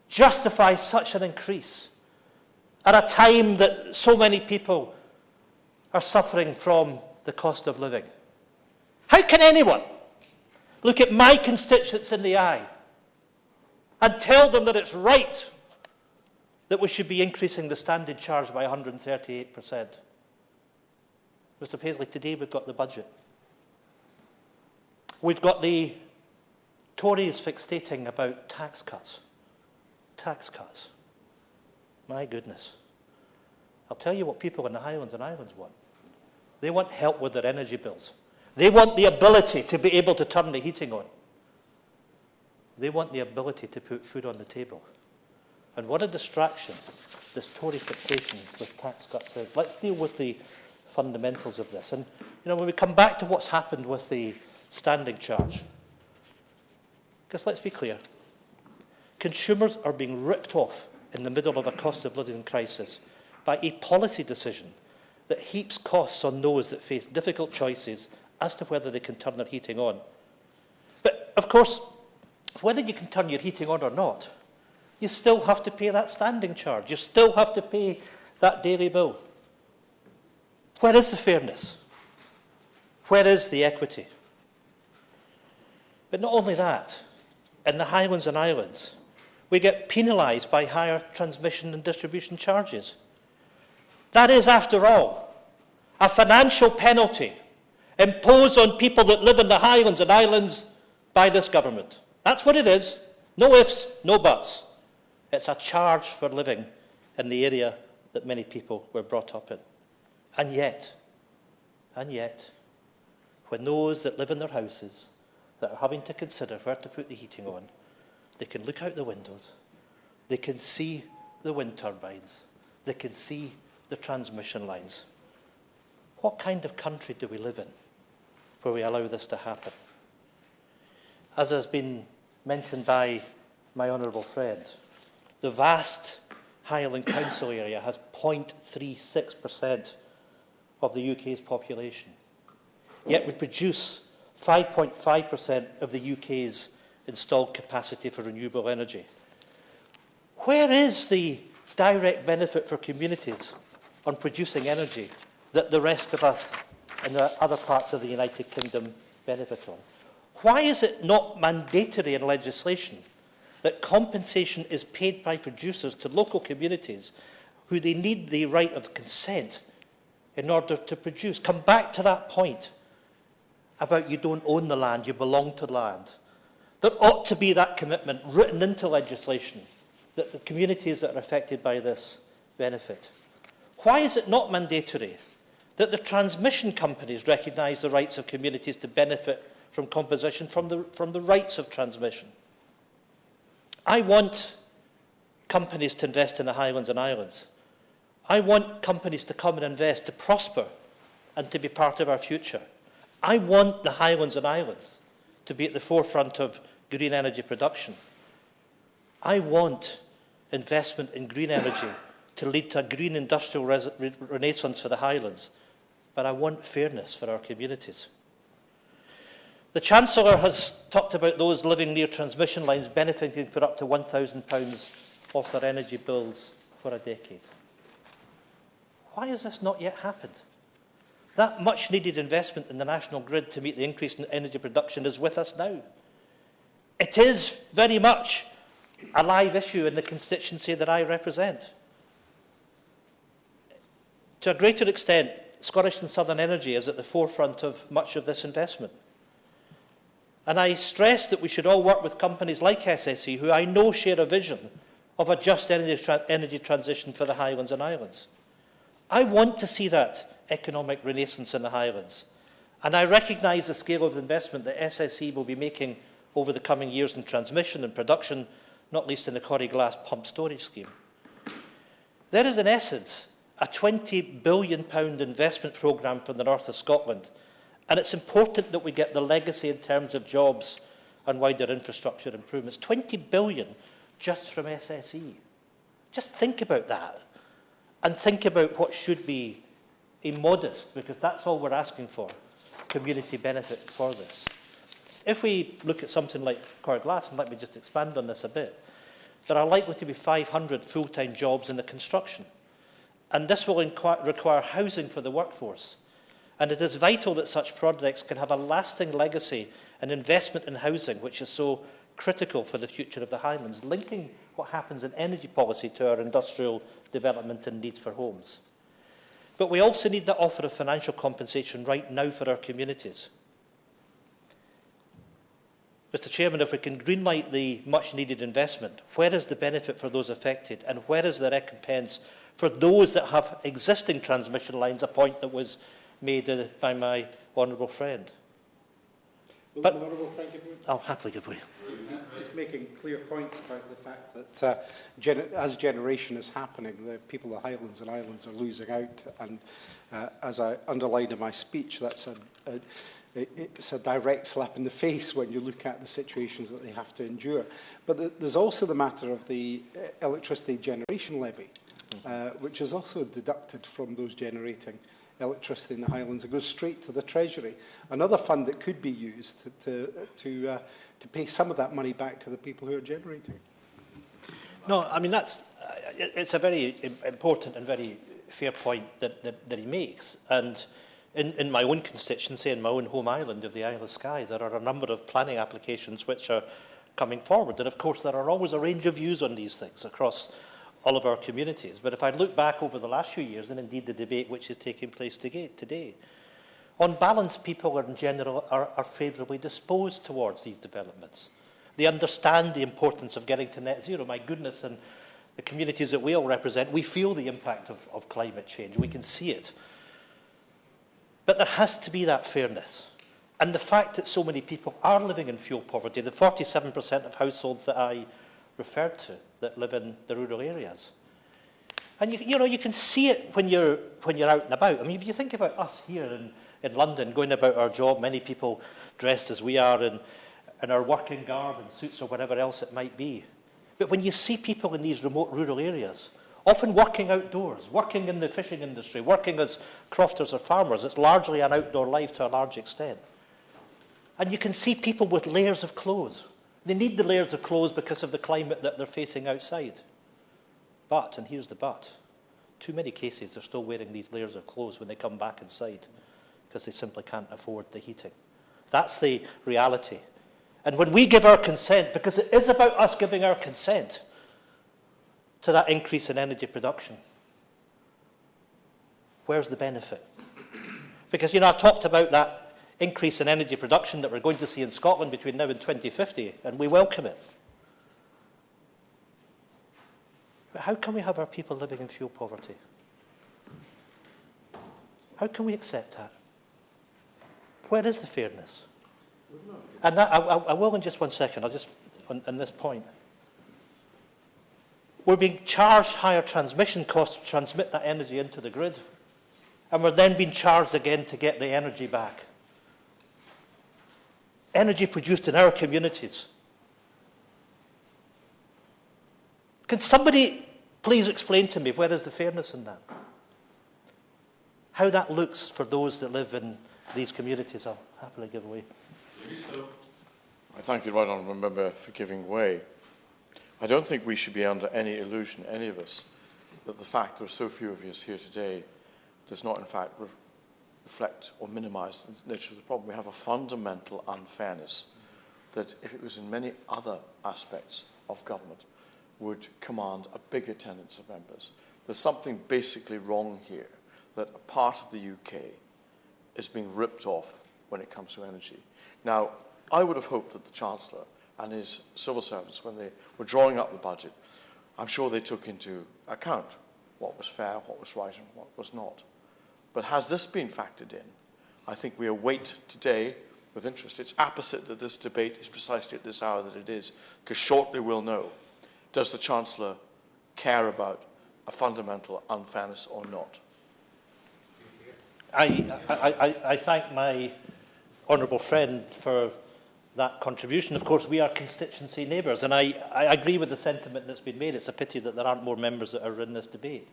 justify such an increase at a time that so many people are suffering from the cost of living? How can anyone look at my constituents in the eye and tell them that it's right that we should be increasing the standing charge by 138%? Mr Paisley, today we've got the budget. We've got the Tories fixating about tax cuts. Tax cuts. My goodness. I'll tell you what people in the Highlands and Islands want. They want help with their energy bills. They want the ability to be able to turn the heating on. They want the ability to put food on the table. And what a distraction this Tory fixation with tax cuts is. Let's deal with the fundamentals of this. And, you know, when we come back to what's happened with the standing charge, because let's be clear, consumers are being ripped off in the middle of a cost of living crisis by a policy decision that heaps costs on those that face difficult choices as to whether they can turn their heating on. But, of course, whether you can turn your heating on or not, you still have to pay that standing charge. You still have to pay that daily bill. Where is the fairness? Where is the equity? But not only that, in the Highlands and Islands, we get penalised by higher transmission and distribution charges. That is, after all, a financial penalty imposed on people that live in the Highlands and Islands by this government. That's what it is. No ifs, no buts. It's a charge for living in the area that many people were brought up in. And yet, And yet, when those that live in their houses, that are having to consider where to put the heating on, they can look out the windows, they can see the wind turbines, they can see the transmission lines. What kind of country do we live in where we allow this to happen? As has been mentioned by my honourable friend, the vast Highland Council area has 0.36% of the UK's population. Yet we produce 5.5% of the UK's installed capacity for renewable energy. Where is the direct benefit for communities on producing energy that the rest of us in the other parts of the United Kingdom benefit on? Why is it not mandatory in legislation that compensation is paid by producers to local communities who they need the right of consent in order to produce? Come back to that point about you don't own the land, you belong to the land. There ought to be that commitment written into legislation that the communities that are affected by this benefit. Why is it not mandatory that the transmission companies recognise the rights of communities to benefit from composition from the rights of transmission? I want companies to invest in the Highlands and Islands. I want companies to come and invest, to prosper and to be part of our future. I want the Highlands and Islands to be at the forefront of green energy production. I want investment in green energy to lead to a green industrial renaissance for the Highlands, but I want fairness for our communities. The Chancellor has talked about those living near transmission lines benefiting for up to £1,000 off their energy bills for a decade. Why has this not yet happened? That much-needed investment in the national grid to meet the increase in energy production is with us now. It is very much a live issue in the constituency that I represent. To a greater extent, Scottish and Southern Energy is at the forefront of much of this investment. And I stress that we should all work with companies like SSE, who I know share a vision of a just energy transition for the Highlands and Islands. I want to see that economic renaissance in the Highlands. And I recognise the scale of investment that SSE will be making over the coming years in transmission and production, not least in the Corrie Glass pump storage scheme. There is, in essence, a £20 billion investment programme for the north of Scotland, and it's important that we get the legacy in terms of jobs and wider infrastructure improvements. £20 billion just from SSE. Just think about that, and think about what should be a modest, because that's all we're asking for, community benefit for this. If we look at something like Corrie Glass, and let me just expand on this a bit, there are likely to be 500 full-time jobs in the construction. And this will require housing for the workforce. And it is vital that such projects can have a lasting legacy and investment in housing, which is so critical for the future of the Highlands, linking what happens in energy policy to our industrial development and needs for homes. But we also need the offer of financial compensation right now for our communities. Mr. Chairman, if we can greenlight the much-needed investment, where is the benefit for those affected, and where is the recompense for those that have existing transmission lines, a point that was made by my honourable friend? But I'll happily give way.
He's making clear points about the fact that as generation is happening, the people of the Highlands and Islands are losing out. And as I underlined in my speech, it's a direct slap in the face when you look at the situations that they have to endure. But there's also the matter of the electricity generation levy, which is also deducted from those generating electricity in the Highlands. It goes straight to the Treasury. Another fund that could be used to pay some of that money back to the people who are generating.
No, I mean, it's a very important and very fair point that he makes. And in my own constituency, in my own home island of the Isle of Skye, there are a number of planning applications which are coming forward. And of course, there are always a range of views on these things across all of our communities. But if I look back over the last few years, and indeed the debate which is taking place today, on balance, people in general are favourably disposed towards these developments. They understand the importance of getting to net zero. My goodness, and the communities that we all represent, we feel the impact of climate change. We can see it. But there has to be that fairness. And the fact that so many people are living in fuel poverty, the 47% of households that I referred to that live in the rural areas. And you can see it when you're out and about. I mean, if you think about us here in London, going about our job, many people dressed as we are in our working garb and suits or whatever else it might be. But when you see people in these remote rural areas, often working outdoors, working in the fishing industry, working as crofters or farmers, it's largely an outdoor life to a large extent. And you can see people with layers of clothes. They need the layers of clothes because of the climate that they're facing outside. But, and here's the but, too many cases they're still wearing these layers of clothes when they come back inside because they simply can't afford the heating. That's the reality. And when we give our consent, because it is about us giving our consent to that increase in energy production, where's the benefit? Because, I talked about that increase in energy production that we're going to see in Scotland between now and 2050, and we welcome it. But how can we have our people living in fuel poverty? How can we accept that? Where is the fairness? And that, I will in just 1 second, I'll just, on this point. We're being charged higher transmission costs to transmit that energy into the grid. And we're then being charged again to get the energy back. Energy produced in our communities. Can somebody please explain to me where is the fairness in that? How that looks for those that live in these communities, I'll happily give away.
I thank the right honourable member for giving way. I don't think we should be under any illusion, any of us, that the fact there are so few of us here today does not in fact reflect or minimise the nature of the problem. We have a fundamental unfairness that, if it was in many other aspects of government, would command a big attendance of members. There's something basically wrong here, that a part of the UK is being ripped off when it comes to energy. Now, I would have hoped that the Chancellor and his civil servants, when they were drawing up the budget, I'm sure they took into account what was fair, what was right, and what was not. But has this been factored in? I think we await today with interest. It's apposite that this debate is precisely at this hour that it is, because shortly we'll know, does the Chancellor care about a fundamental unfairness or not?
I thank my honourable friend for that contribution. Of course, we are constituency neighbours, and I agree with the sentiment that's been made. It's a pity that there aren't more members that are in this debate.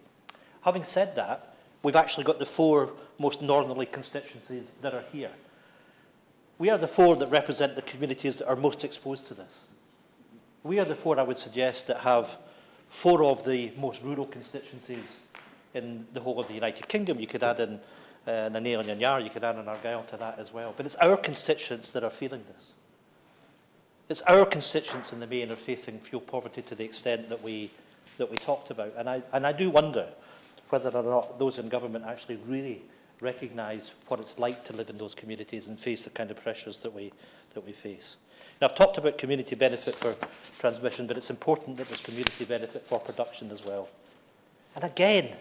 Having said that, we've actually got the 4 most northerly constituencies that are here. We are the 4 that represent the communities that are most exposed to this. We are the 4, I would suggest, that have 4 of the most rural constituencies in the whole of the United Kingdom. You could add in Naneil and Yanyar, you could add in Argyll to that as well. But it's our constituents that are feeling this. It's our constituents in the main are facing fuel poverty to the extent that we talked about. And I do wonder whether or not those in government actually really recognise what it's like to live in those communities and face the kind of pressures that we face. Now, I've talked about community benefit for transmission, but it's important that there's community benefit for production as well. And again,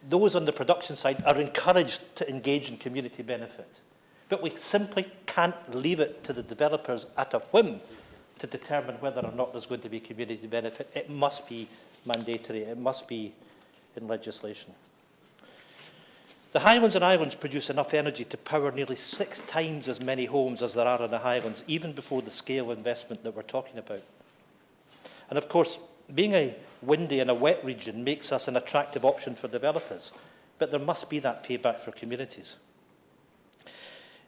those on the production side are encouraged to engage in community benefit. But we simply can't leave it to the developers at a whim to determine whether or not there's going to be community benefit. It must be mandatory. It must be in legislation. The Highlands and Islands produce enough energy to power nearly 6 times as many homes as there are in the Highlands, even before the scale of investment that we're talking about. And of course, being a windy and a wet region makes us an attractive option for developers, but there must be that payback for communities.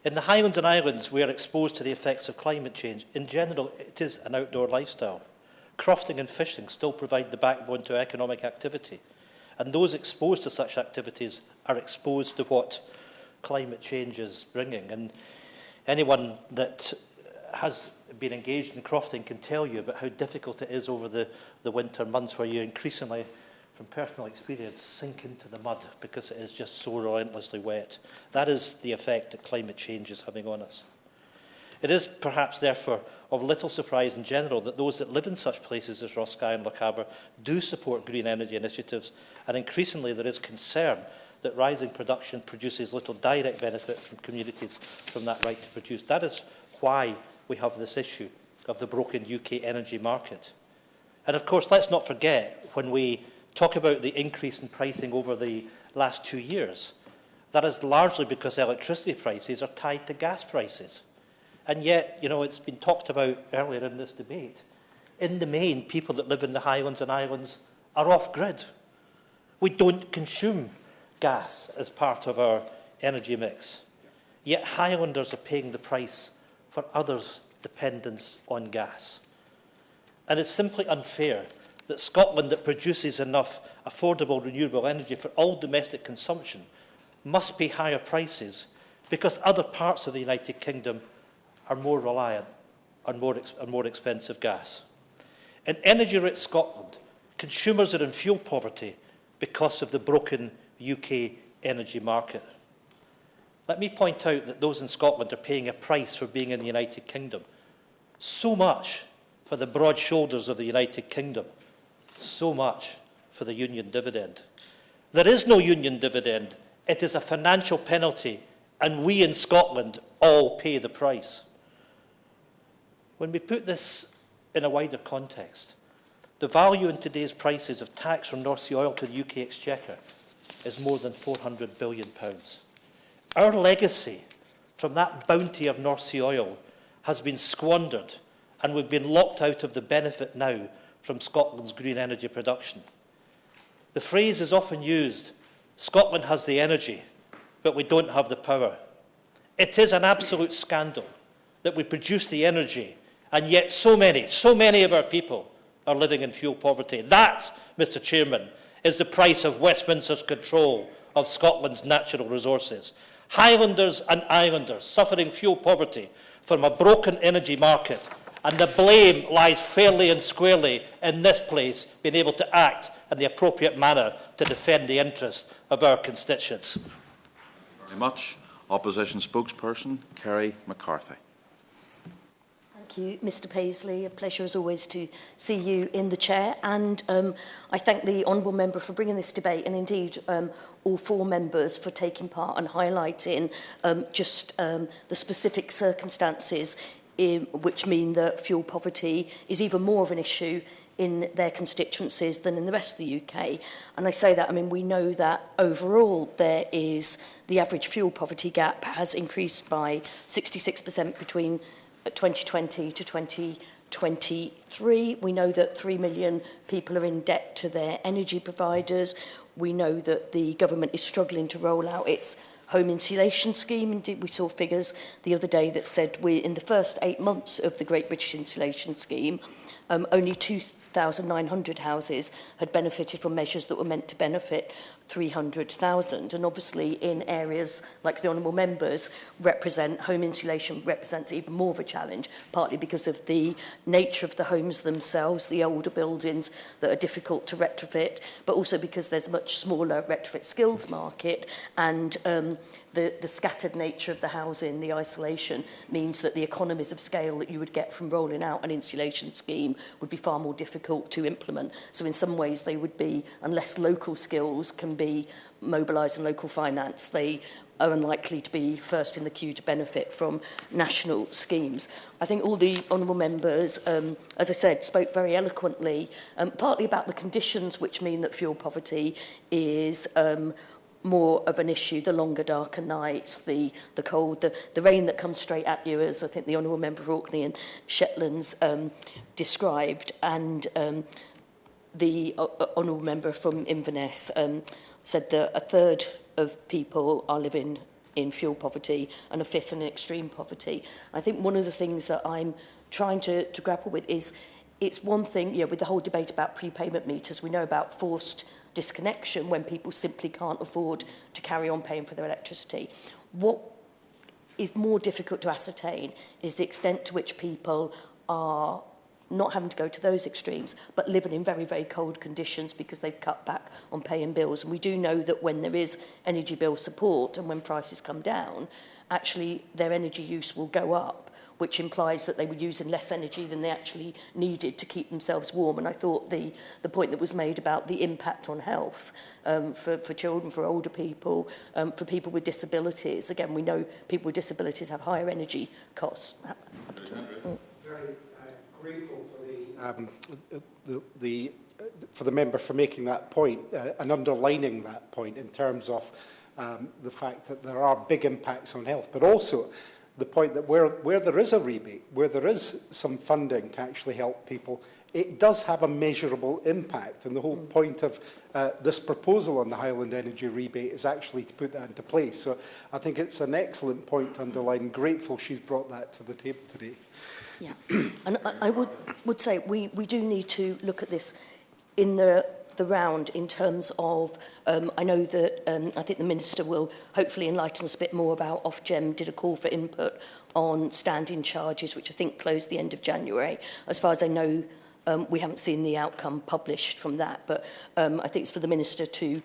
In the Highlands and Islands, we are exposed to the effects of climate change. In general, it is an outdoor lifestyle. Crofting and fishing still provide the backbone to economic activity, and those exposed to such activities are exposed to what climate change is bringing. And anyone that has been engaged in crofting can tell you about how difficult it is over the winter months, where you increasingly, from personal experience, sink into the mud because it is just so relentlessly wet. That is the effect that climate change is having on us. It is perhaps therefore of little surprise in general that those that live in such places as Ross Skye and Lochaber do support green energy initiatives, and increasingly there is concern that rising production produces little direct benefit from communities from that right to produce. That is why we have this issue of the broken UK energy market. And of course, let's not forget, when we talk about the increase in pricing over the last 2 years, that is largely because electricity prices are tied to gas prices. And yet, you know, it's been talked about earlier in this debate, in the main, people that live in the Highlands and Islands are off-grid. We don't consume gas as part of our energy mix. Yet Highlanders are paying the price for others' dependence on gas. And it's simply unfair that Scotland, that produces enough affordable renewable energy for all domestic consumption, must pay higher prices because other parts of the United Kingdom are more reliant on more expensive gas. In energy-rich Scotland, consumers are in fuel poverty because of the broken UK energy market. Let me point out that those in Scotland are paying a price for being in the United Kingdom. So much for the broad shoulders of the United Kingdom. So much for the union dividend. There is no union dividend. It is a financial penalty, and we in Scotland all pay the price. When we put this in a wider context, the value in today's prices of tax from North Sea oil to the UK Exchequer is more than £400 billion. Our legacy from that bounty of North Sea oil has been squandered, and we've been locked out of the benefit now from Scotland's green energy production. The phrase is often used, Scotland has the energy, but we don't have the power. It is an absolute scandal that we produce the energy, and yet so many of our people are living in fuel poverty. That, Mr. Chairman, is the price of Westminster's control of Scotland's natural resources. Highlanders and Islanders suffering fuel poverty from a broken energy market, and the blame lies fairly and squarely in this place being able to act in the appropriate manner to defend the interests of our constituents.
Thank you very much. Opposition spokesperson, Kerry McCarthy.
Thank you, Mr Paisley. A pleasure as always to see you in the chair, and I thank the honourable member for bringing this debate, and indeed all four members for taking part and highlighting the specific circumstances which mean that fuel poverty is even more of an issue in their constituencies than in the rest of the UK. And I say that, I mean, we know that overall there is, the average fuel poverty gap has increased by 66% between 2020 to 2023. We know that 3 million people are in debt to their energy providers. We know that the government is struggling to roll out its home insulation scheme. Indeed, we saw figures the other day that said in the first 8 months of the Great British Insulation Scheme, only 2,900 houses had benefited from measures that were meant to benefit 300,000. And obviously in areas like the honourable members represent, home insulation represents even more of a challenge, partly because of the nature of the homes themselves, the older buildings that are difficult to retrofit, but also because there's a much smaller retrofit skills market, and the scattered nature of the housing, the isolation, means that the economies of scale that you would get from rolling out an insulation scheme would be far more difficult to implement. So in some ways they would be, unless local skills can be mobilised in local finance, they are unlikely to be first in the queue to benefit from national schemes. I think all the honourable members, as I said, spoke very eloquently, partly about the conditions which mean that fuel poverty is more of an issue, the longer, darker nights, the cold, the rain that comes straight at you, as I think the honourable member for Orkney and Shetlands described, and the honourable member from Inverness said that a third of people are living in fuel poverty and a fifth in extreme poverty. I think one of the things that I'm trying to grapple with is, it's one thing, you know, with the whole debate about prepayment meters, we know about forced disconnection when people simply can't afford to carry on paying for their electricity. What is more difficult to ascertain is the extent to which people are not having to go to those extremes, but living in very, very cold conditions because they've cut back on paying bills. And we do know that when there is energy bill support and when prices come down, actually their energy use will go up which implies that they were using less energy than they actually needed to keep themselves warm. And I thought the point that was made about the impact on health for children, for older people, for people with disabilities. Again, we know people with disabilities have higher energy costs.
Very grateful for the member for making that point and underlining that point in terms of the fact that there are big impacts on health, but also the point that where there is a rebate, where there is some funding to actually help people, it does have a measurable impact. And the whole point of this proposal on the Highland Energy rebate is actually to put that into place. So I think it's an excellent point to underline. Grateful she's brought that to the table today.
Yeah, and I would say we do need to look at this in the round in terms of, I know that I think the Minister will hopefully enlighten us a bit more about Ofgem did a call for input on standing charges, which I think closed the end of January. As far as I know, we haven't seen the outcome published from that, but I think it's for the Minister to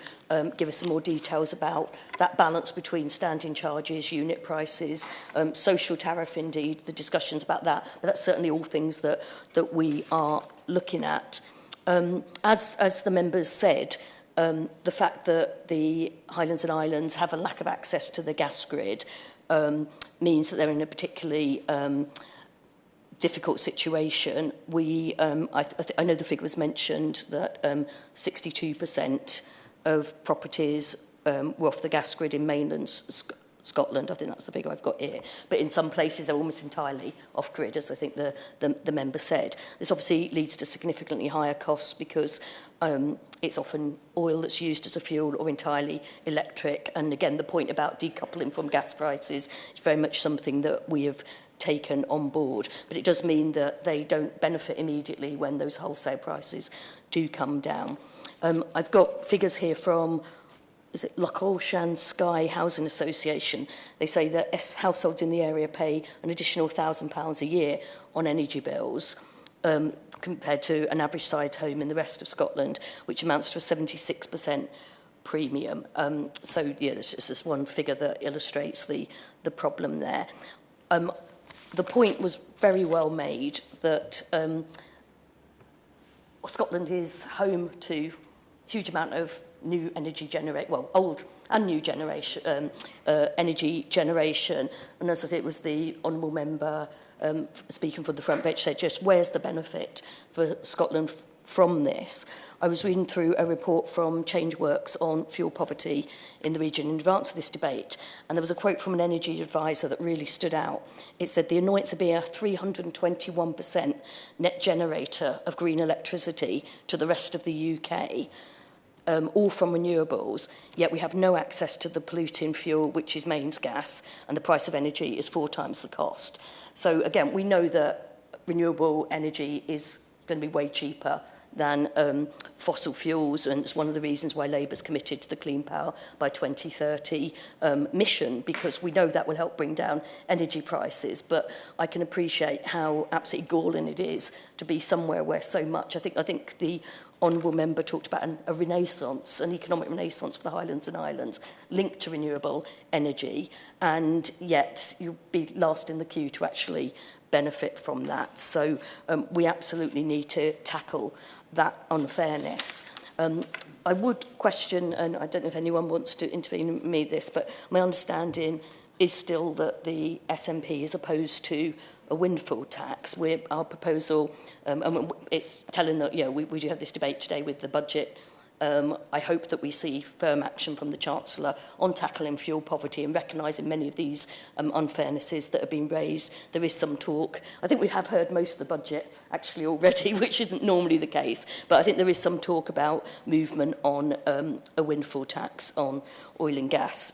give us some more details about that balance between standing charges, unit prices, social tariff indeed, the discussions about that. But that's certainly all things that we are looking at. As the members said, the fact that the Highlands and Islands have a lack of access to the gas grid means that they're in a particularly difficult situation. I know the figure was mentioned that 62% of properties were off the gas grid in mainland Scotland. I think that's the figure I've got here. But in some places, they're almost entirely off-grid, as I think the member said. This obviously leads to significantly higher costs because it's often oil that's used as a fuel or entirely electric. And again, the point about decoupling from gas prices is very much something that we have taken on board. But it does mean that they don't benefit immediately when those wholesale prices do come down. I've got figures here from is it Loch Skye Housing Association. They say that households in the area pay an additional £1,000 a year on energy bills compared to an average-sized home in the rest of Scotland, which amounts to a 76% premium. So, yeah, this is just one figure that illustrates the problem there. The point was very well made that Scotland is home to a huge amount of new energy old and new generation energy generation. And as I think it was the honourable member speaking from the front bench said, just where's the benefit for Scotland from this? I was reading through a report from Changeworks on fuel poverty in the region in advance of this debate, and there was a quote from an energy advisor that really stood out. It said the annoyance of being a 321% net generator of green electricity to the rest of the UK, all from renewables, yet we have no access to the polluting fuel, which is mains gas, and the price of energy is 4 times the cost. So again, we know that renewable energy is going to be way cheaper than fossil fuels, and it's one of the reasons why Labour's committed to the Clean Power by 2030 mission, because we know that will help bring down energy prices. But I can appreciate how absolutely galling it is to be somewhere where so much, I think the honourable member talked about a renaissance, an economic renaissance for the Highlands and Islands linked to renewable energy, and yet you'll be last in the queue to actually benefit from that. So we absolutely need to tackle that unfairness. I would question, and I don't know if anyone wants to intervene in me this, but my understanding is still that the SNP is opposed to a windfall tax. Our proposal, and it's telling that, we do have this debate today with the budget. I hope that we see firm action from the Chancellor on tackling fuel poverty and recognising many of these unfairnesses that have been raised. There is some talk. I think we have heard most of the budget actually already, which isn't normally the case. But I think there is some talk about movement on a windfall tax on oil and gas.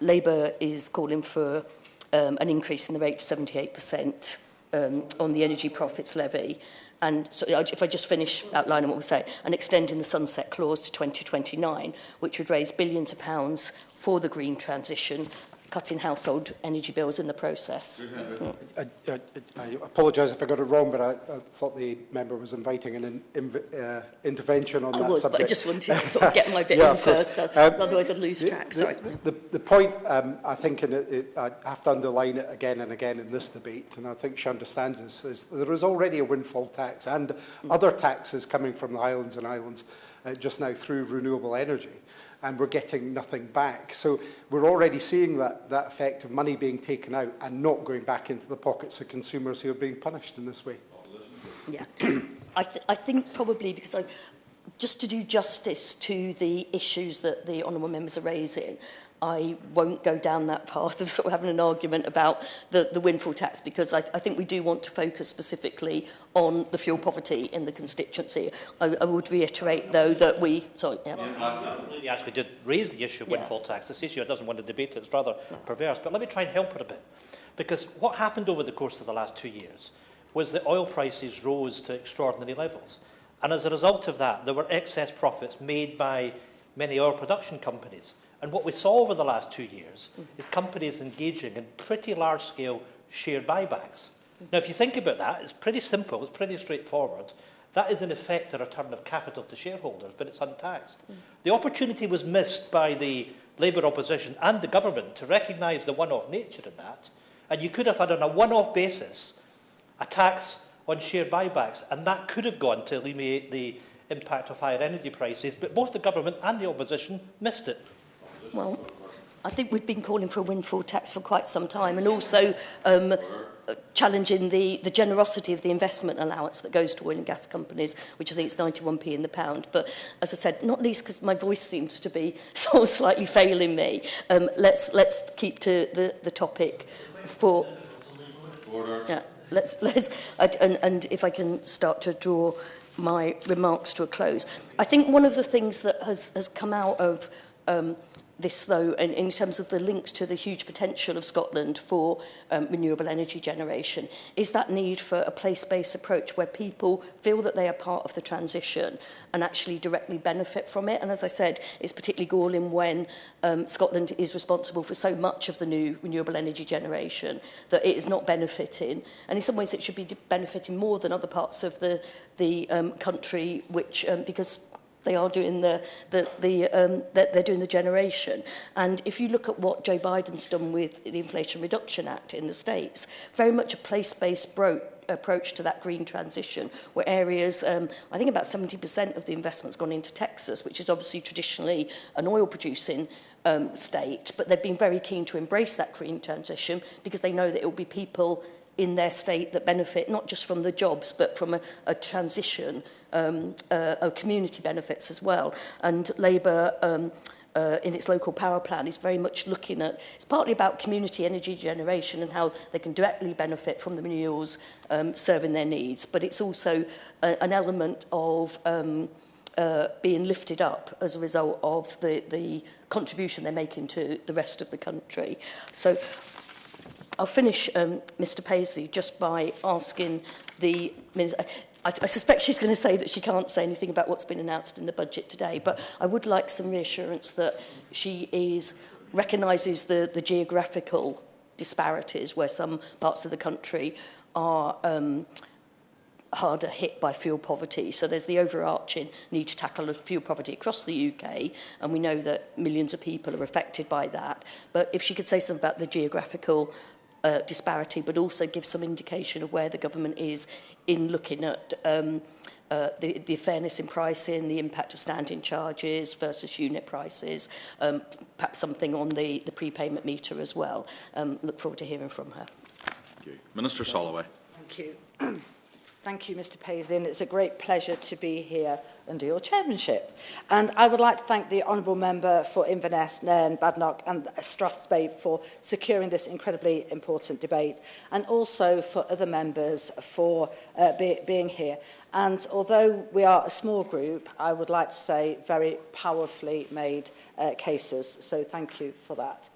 Labour is calling for an increase in the rate to 78% on the energy profits levy. And so if I just finish outlining what we say, and extending the sunset clause to 2029, which would raise billions of pounds for the green transition, cutting household energy bills in the process.
I apologise if I got it wrong, but I thought the member was inviting an intervention on that subject.
But I just wanted to sort of get my bit in first, so otherwise I'd lose track. Sorry.
The point, I think, and I have to underline it again and again in this debate, and I think she understands this, is there is already a windfall tax and other taxes coming from the Highlands and Islands just now through renewable energy, and we're getting nothing back. So we're already seeing that effect of money being taken out and not going back into the pockets of consumers who are being punished in this way.
Yeah, I think probably because just to do justice to the issues that the honourable members are raising, I won't go down that path of sort of having an argument about the windfall tax, because I think we do want to focus specifically on the fuel poverty in the constituency. I would reiterate, though, that we... Sorry, yeah.
We actually did raise the issue of windfall tax. This issue doesn't want to debate it. It's rather perverse. But let me try and help her a bit. Because what happened over the course of the last 2 years was that oil prices rose to extraordinary levels. And as a result of that, there were excess profits made by many oil production companies. And what we saw over the last 2 years is companies engaging in pretty large-scale share buybacks. Now, if you think about that, it's pretty simple, it's pretty straightforward. That is, in effect, a return of capital to shareholders, but it's untaxed. The opportunity was missed by the Labour opposition and the government to recognise the one-off nature in that, and you could have had, on a one-off basis, a tax on share buybacks, and that could have gone to alleviate the impact of higher energy prices, but both the government and the opposition missed it.
Well, I think we've been calling for a windfall tax for quite some time, and also challenging the generosity of the investment allowance that goes to oil and gas companies, which I think is 91p in the pound. But as I said, not least because my voice seems to be sort of slightly failing me, let's keep to the topic for... Order. Yeah, and if I can start to draw my remarks to a close. I think one of the things that has come out of this, though, in terms of the links to the huge potential of Scotland for renewable energy generation, is that need for a place-based approach where people feel that they are part of the transition and actually directly benefit from it. And as I said, it's particularly galling when Scotland is responsible for so much of the new renewable energy generation that it is not benefiting. And in some ways it should be benefiting more than other parts of the country, which, because they are doing they're doing the generation. And if you look at what Joe Biden's done with the Inflation Reduction Act in the States, very much a place-based approach to that green transition, where areas, I think about 70% of the investment's gone into Texas, which is obviously traditionally an oil-producing state, but they've been very keen to embrace that green transition because they know that it will be people in their state that benefit not just from the jobs, but from a transition, community benefits as well. And Labour, in its local power plan, is very much looking at, it's partly about community energy generation and how they can directly benefit from the renewals serving their needs, but it's also an element of being lifted up as a result of the contribution they're making to the rest of the country. So I'll finish, Mr Paisley, just by asking the Minister... I suspect she's going to say that she can't say anything about what's been announced in the budget today, but I would like some reassurance that she recognises the geographical disparities where some parts of the country are harder hit by fuel poverty. So there's the overarching need to tackle fuel poverty across the UK, and we know that millions of people are affected by that. But if she could say something about the geographical disparity, but also give some indication of where the government is in looking at the fairness in pricing, the impact of standing charges versus unit prices, perhaps something on the prepayment meter as well. Look forward to hearing from her.
Thank you. Minister Soloway.
Thank you. Thank you, Mr Paisley, and it's a great pleasure to be here under your chairmanship. And I would like to thank the Honourable Member for Inverness, Nairn, Badenoch and Strathspey for securing this incredibly important debate, and also for other members for being here. And although we are a small group, I would like to say very powerfully made cases, so thank you for that.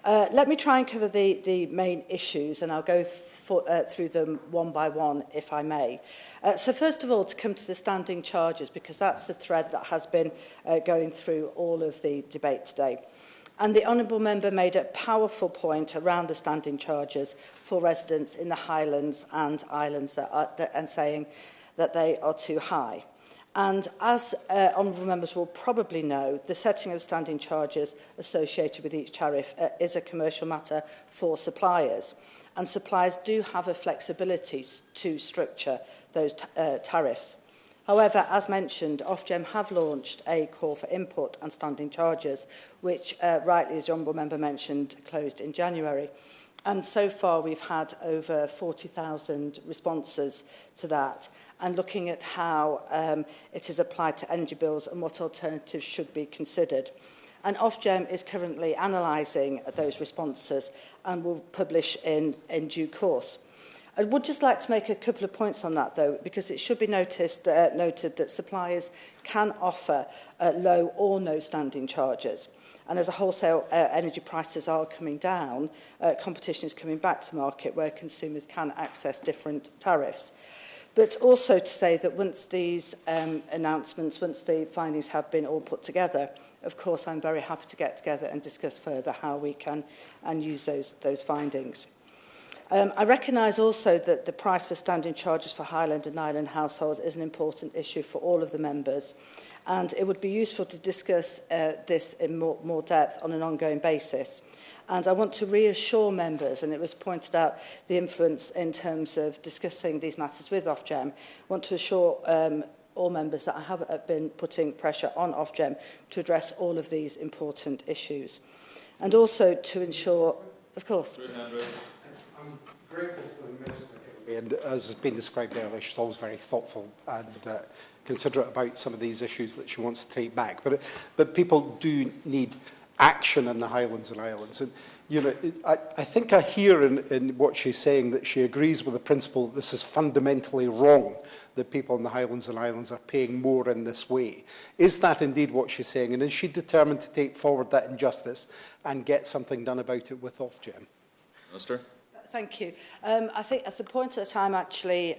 Let me try and cover the main issues, and I'll go through them one by one, if I may. So first of all, to come to the standing charges, because that's the thread that has been going through all of the debate today. And the Honourable Member made a powerful point around the standing charges for residents in the Highlands and Islands and saying that they are too high. And as Honourable Members will probably know, the setting of standing charges associated with each tariff is a commercial matter for suppliers. And suppliers do have a flexibility to structure those tariffs. However, as mentioned, Ofgem have launched a call for input and standing charges, which, rightly, as the Honourable Member mentioned, closed in January. And so far, we've had over 40,000 responses to that, and looking at how it is applied to energy bills and what alternatives should be considered. And Ofgem is currently analysing those responses and will publish in due course. I would just like to make a couple of points on that, though, because it should be noted that suppliers can offer low or no standing charges. And as a wholesale energy prices are coming down, competition is coming back to the market where consumers can access different tariffs. But also to say that once these announcements, once the findings have been all put together, of course, I'm very happy to get together and discuss further how we can use those findings. I recognise also that the price for standing charges for Highland and Island households is an important issue for all of the members, and it would be useful to discuss this in more depth on an ongoing basis. And I want to reassure members, and it was pointed out the influence in terms of discussing these matters with Ofgem, I want to assure all members that I have been putting pressure on Ofgem to address all of these important issues. And also to ensure, of course...
I'm grateful to the Minister, and as has been described earlier, she's always very thoughtful and considerate about some of these issues that she wants to take back. But people do need action in the Highlands and Islands. And, you know, I think I hear in what she's saying that she agrees with the principle that this is fundamentally wrong, that people in the Highlands and Islands are paying more in this way. Is that indeed what she's saying? And is she determined to take forward that injustice and get something done about it with Ofgem?
Minister?
Thank you. I think the point that I'm actually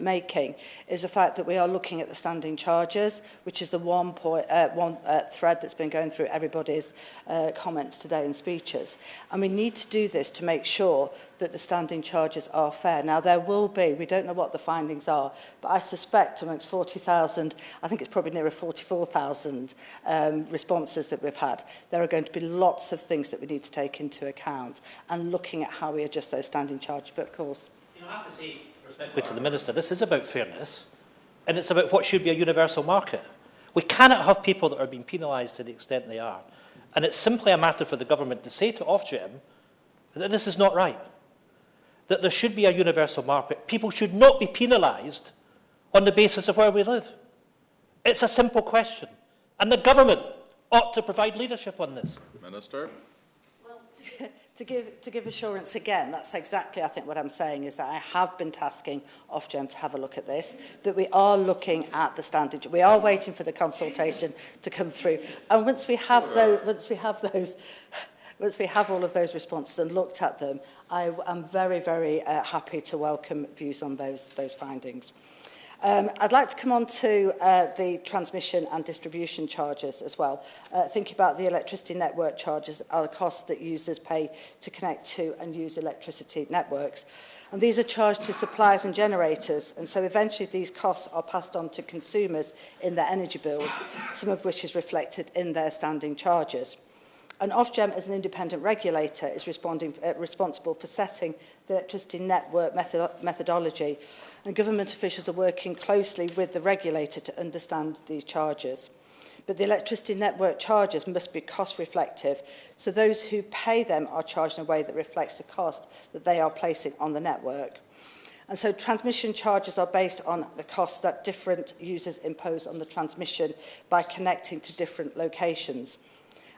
making is the fact that we are looking at the standing charges, which is the one thread that's been going through everybody's comments today and speeches. And we need to do this to make sure that the standing charges are fair. Now, there will be, we don't know what the findings are, but I suspect amongst 40,000, I think it's probably nearer 44,000 responses that we've had, there are going to be lots of things that we need to take into account and looking at how we adjust those standing charges. But of course...
You know, I have to say, respectfully to the Minister, this is about fairness, and it's about what should be a universal market. We cannot have people that are being penalised to the extent they are. And it's simply a matter for the government to say to Ofgem that this is not right, that there should be a universal market. People should not be penalised on the basis of where we live. It's a simple question. And the government ought to provide leadership on this.
Minister?
Well, to give assurance again, that's exactly, I think, what I'm saying, is that I have been tasking Ofgem to have a look at this, that we are looking at the standard. We are waiting for the consultation to come through. And once we have all of those responses and looked at them, I am very, very happy to welcome views on those findings. I'd like to come on to the transmission and distribution charges as well. Thinking about the electricity network charges are the costs that users pay to connect to and use electricity networks. And these are charged to suppliers and generators, and so eventually these costs are passed on to consumers in their energy bills, some of which is reflected in their standing charges. And Ofgem, as an independent regulator, is responsible for setting the electricity network methodology, and government officials are working closely with the regulator to understand these charges. But the electricity network charges must be cost reflective, so those who pay them are charged in a way that reflects the cost that they are placing on the network. And so transmission charges are based on the costs that different users impose on the transmission by connecting to different locations.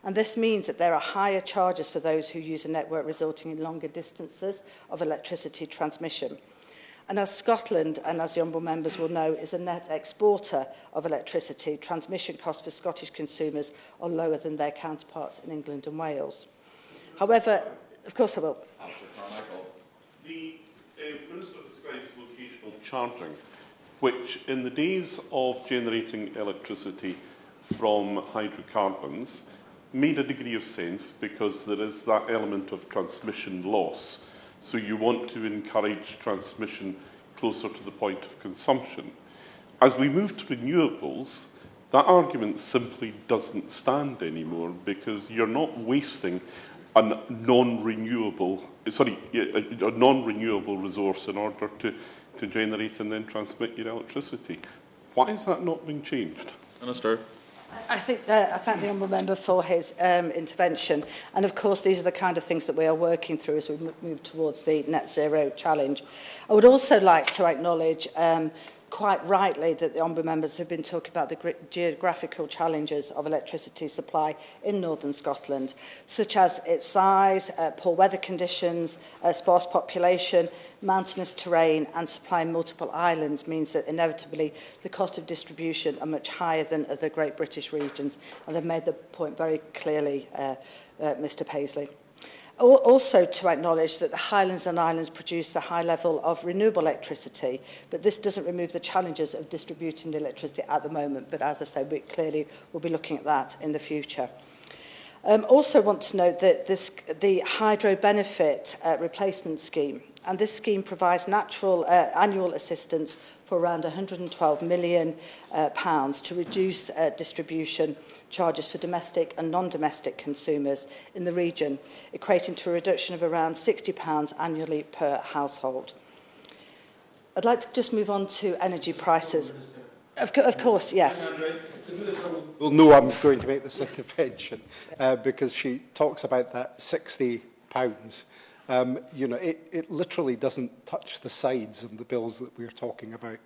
And this means that there are higher charges for those who use a network, resulting in longer distances of electricity transmission. And as Scotland, and as the Honourable Members will know, is a net exporter of electricity, transmission costs for Scottish consumers are lower than their counterparts in England and Wales. However, of course I will.
The Minister describes locational charging, which in the days of generating electricity from hydrocarbons made a degree of sense because there is that element of transmission loss. So you want to encourage transmission closer to the point of consumption. As we move to renewables, that argument simply doesn't stand anymore because you're not wasting a non-renewable resource in order to generate and then transmit your electricity. Why is that not being changed?
Minister.
I thank the Honourable Member for his intervention. And of course, these are the kind of things that we are working through as we move towards the net zero challenge. I would also like to acknowledge quite rightly that the Honourable Members have been talking about the geographical challenges of electricity supply in northern Scotland, such as its size, poor weather conditions, sparse population, mountainous terrain and supplying multiple islands means that inevitably the cost of distribution are much higher than other Great British regions. And they've made the point very clearly, Mr Paisley. Also to acknowledge that the Highlands and Islands produce a high level of renewable electricity, but this doesn't remove the challenges of distributing the electricity at the moment. But as I say, we clearly will be looking at that in the future. Also want to note that the Hydro Benefit Replacement Scheme, and this scheme provides natural annual assistance for around £112 million to reduce distribution charges for domestic and non-domestic consumers in the region, equating to a reduction of around £60 annually per household. I'd like to just move on to energy prices. Of course, yes.
Well, no, I'm going to make this intervention because she talks about that £60. You know, it literally doesn't touch the sides of the bills that we're talking about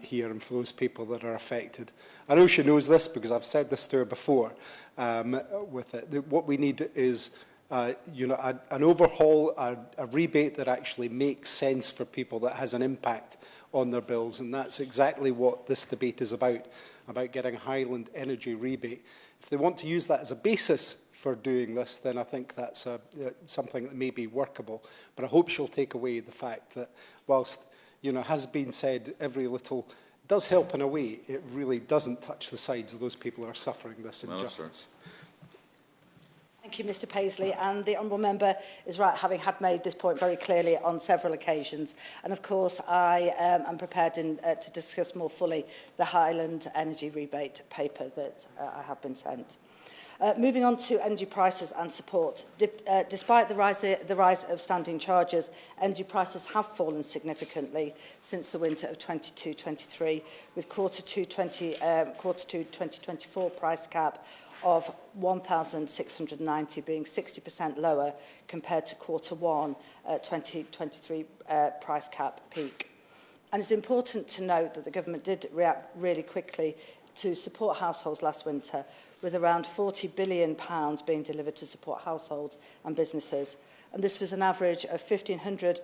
here, and for those people that are affected. I know she knows this because I've said this to her before. With it, what we need is you know, an overhaul, a rebate that actually makes sense for people, that has an impact on their bills, and that's exactly what this debate is about getting a Highland energy rebate. If they want to use that as a basis for doing this, then I think that's something that may be workable. But I hope she'll take away the fact that whilst, you know, has been said, every little does help in a way, it really doesn't touch the sides of those people who are suffering this injustice.
Thank you, Mr Paisley. And the Honourable Member is right, having had made this point very clearly on several occasions. And of course, I am prepared to discuss more fully the Highland Energy Rebate paper that I have been sent. Moving on to energy prices and support. Despite the rise of standing charges, energy prices have fallen significantly since the winter of 22-23, with quarter two 2024 price cap of 1,690 being 60% lower compared to quarter one 2023 price cap peak. And it's important to note that the government did react really quickly to support households last winter, with around £40 billion being delivered to support households and businesses. And this was an average of £1,500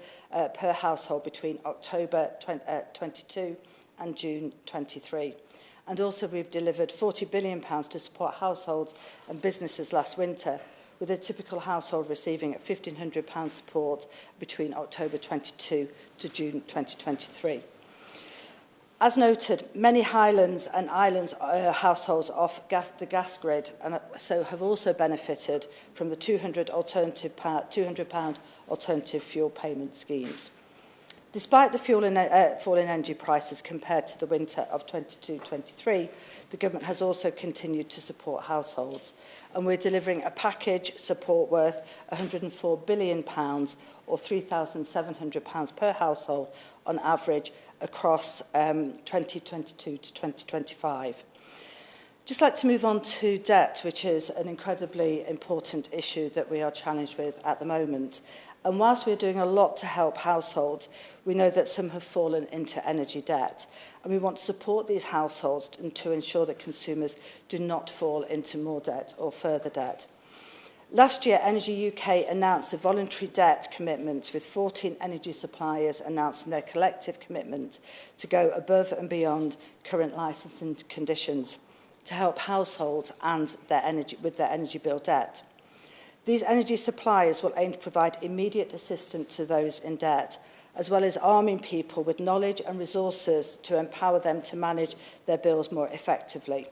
per household between October 22 and June 23. And also we've delivered £40 billion to support households and businesses last winter, with a typical household receiving a £1,500 support between October 22 to June 2023. As noted, many Highlands and Islands households off the gas grid and so have also benefited from the £200 alternative fuel payment schemes. Despite the fall in energy prices compared to the winter of 22-23, the government has also continued to support households, and we're delivering a package support worth £104 billion or £3,700 per household on average across 2022 to 2025. Just like to move on to debt, which is an incredibly important issue that we are challenged with at the moment. And whilst we're doing a lot to help households, we know that some have fallen into energy debt. And we want to support these households and to ensure that consumers do not fall into more debt or further debt. Last year, Energy UK announced a voluntary debt commitment, with 14 energy suppliers announcing their collective commitment to go above and beyond current licensing conditions to help households and with their energy bill debt. These energy suppliers will aim to provide immediate assistance to those in debt, as well as arming people with knowledge and resources to empower them to manage their bills more effectively.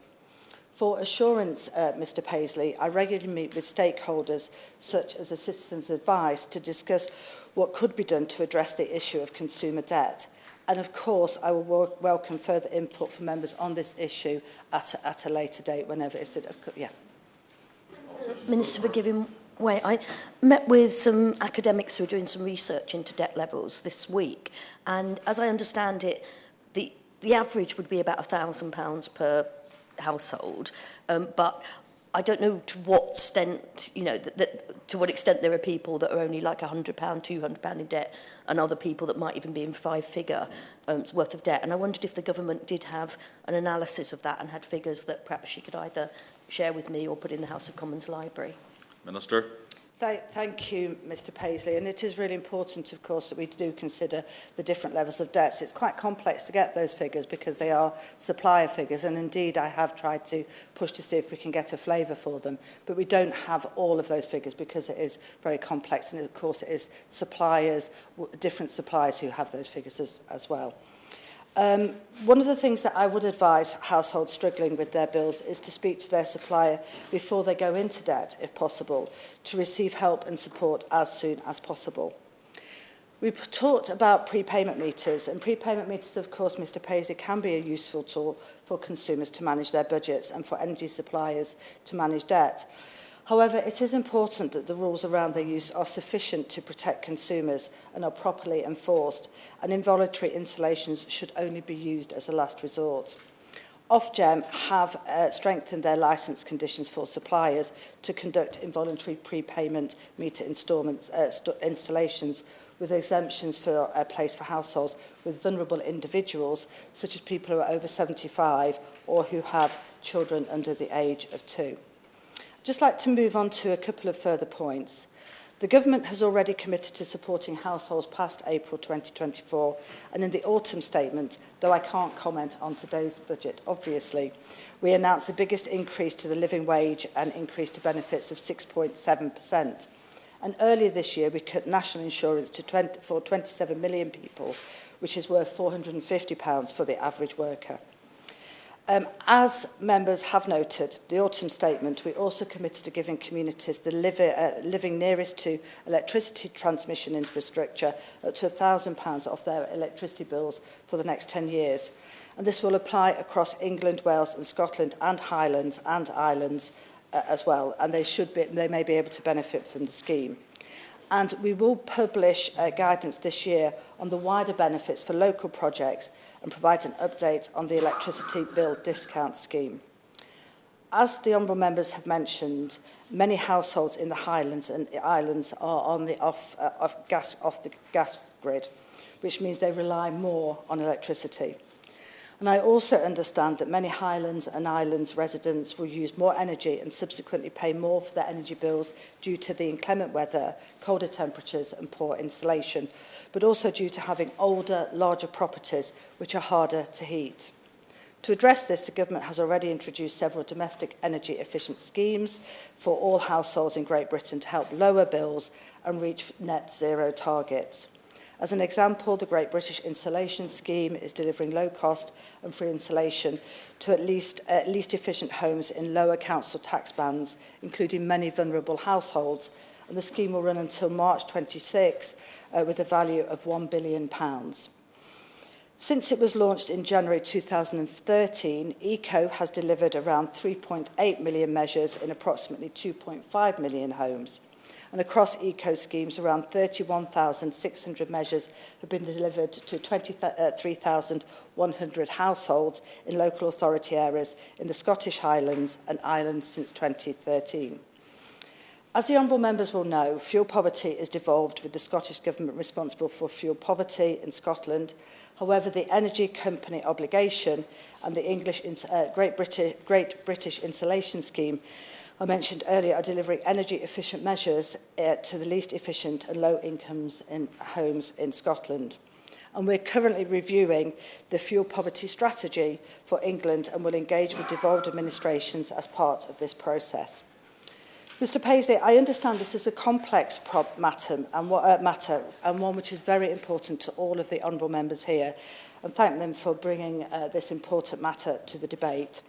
For assurance, Mr Paisley, I regularly meet with stakeholders such as the Citizens' Advice to discuss what could be done to address the issue of consumer debt. And of course, I will welcome further input from members on this issue at a later date, whenever it is. Yeah.
Minister, for giving way. I met with some academics who are doing some research into debt levels this week, and as I understand it, the average would be about £1,000 per household, but I don't know to what extent, to what extent there are people that are only like £100, £200 in debt, and other people that might even be in five-figure worth of debt. And I wondered if the government did have an analysis of that and had figures that perhaps she could either share with me or put in the House of Commons library.
Minister.
Thank you, Mr Paisley. And it is really important, of course, that we do consider the different levels of debts. It's quite complex to get those figures because they are supplier figures. And indeed, I have tried to push to see if we can get a flavour for them. But we don't have all of those figures because it is very complex. And of course, it is suppliers, different suppliers who have those figures as well. One of the things that I would advise households struggling with their bills is to speak to their supplier before they go into debt, if possible, to receive help and support as soon as possible. We've talked about prepayment meters, and prepayment meters, of course, Mr Paisley, can be a useful tool for consumers to manage their budgets and for energy suppliers to manage debt. However, it is important that the rules around their use are sufficient to protect consumers and are properly enforced, and involuntary installations should only be used as a last resort. Ofgem have strengthened their licence conditions for suppliers to conduct involuntary prepayment meter installations with exemptions for place for households with vulnerable individuals, such as people who are over 75 or who have children under the age of 2. I'd just like to move on to a couple of further points. The government has already committed to supporting households past April 2024, and in the autumn statement, though I can't comment on today's budget, obviously, we announced the biggest increase to the living wage and increase to benefits of 6.7%. And earlier this year, we cut national insurance for 27 million people, which is worth £450 for the average worker. As members have noted, the autumn statement, we also committed to giving communities living nearest to electricity transmission infrastructure up to £1,000 off their electricity bills for the next 10 years. And this will apply across England, Wales and Scotland and Highlands and Islands as well, and they may be able to benefit from the scheme. And we will publish guidance this year on the wider benefits for local projects and provide an update on the electricity bill discount scheme. As the honourable members have mentioned, many households in the Highlands and Islands are on the off the gas grid, which means they rely more on electricity. And I also understand that many Highlands and Islands residents will use more energy and subsequently pay more for their energy bills due to the inclement weather, colder temperatures and poor insulation, but also due to having older, larger properties which are harder to heat. To address this, the government has already introduced several domestic energy efficient schemes for all households in Great Britain to help lower bills and reach net zero targets. As an example, the Great British Insulation Scheme is delivering low-cost and free insulation to at least efficient homes in lower council tax bands, including many vulnerable households, and the scheme will run until March 26 with a value of £1 billion. Since it was launched in January 2013, ECO has delivered around 3.8 million measures in approximately 2.5 million homes. And across eco schemes, around 31,600 measures have been delivered to 23,100 households in local authority areas in the Scottish Highlands and Islands since 2013. As the honourable members will know, fuel poverty is devolved with the Scottish Government responsible for fuel poverty in Scotland. However, the Energy Company Obligation and the Great British Insulation Scheme I mentioned earlier are delivering energy-efficient measures to the least efficient and low-income homes in Scotland. And we're currently reviewing the fuel poverty strategy for England and will engage with devolved administrations as part of this process. Mr Paisley, I understand this is a complex matter and one which is very important to all of the honourable members here, and thank them for bringing this important matter to the debate.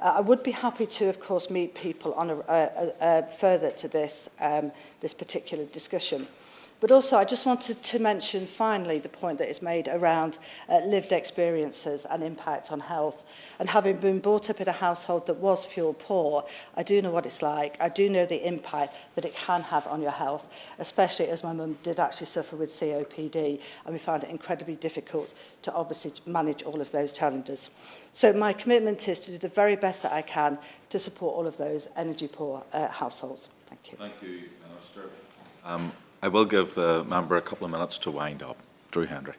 I would be happy to, of course, meet people on further to this, this particular discussion. But also, I just wanted to mention, finally, the point that is made around lived experiences and impact on health. And having been brought up in a household that was fuel poor, I do know what it's like. I do know the impact that it can have on your health, especially as my mum did actually suffer with COPD, and we found it incredibly difficult to obviously manage all of those challenges. So my commitment is to do the very best that I can to support all of those energy poor households. Thank you.
Thank you, Minister. I will give the member a couple of minutes to wind up. Drew Hendry.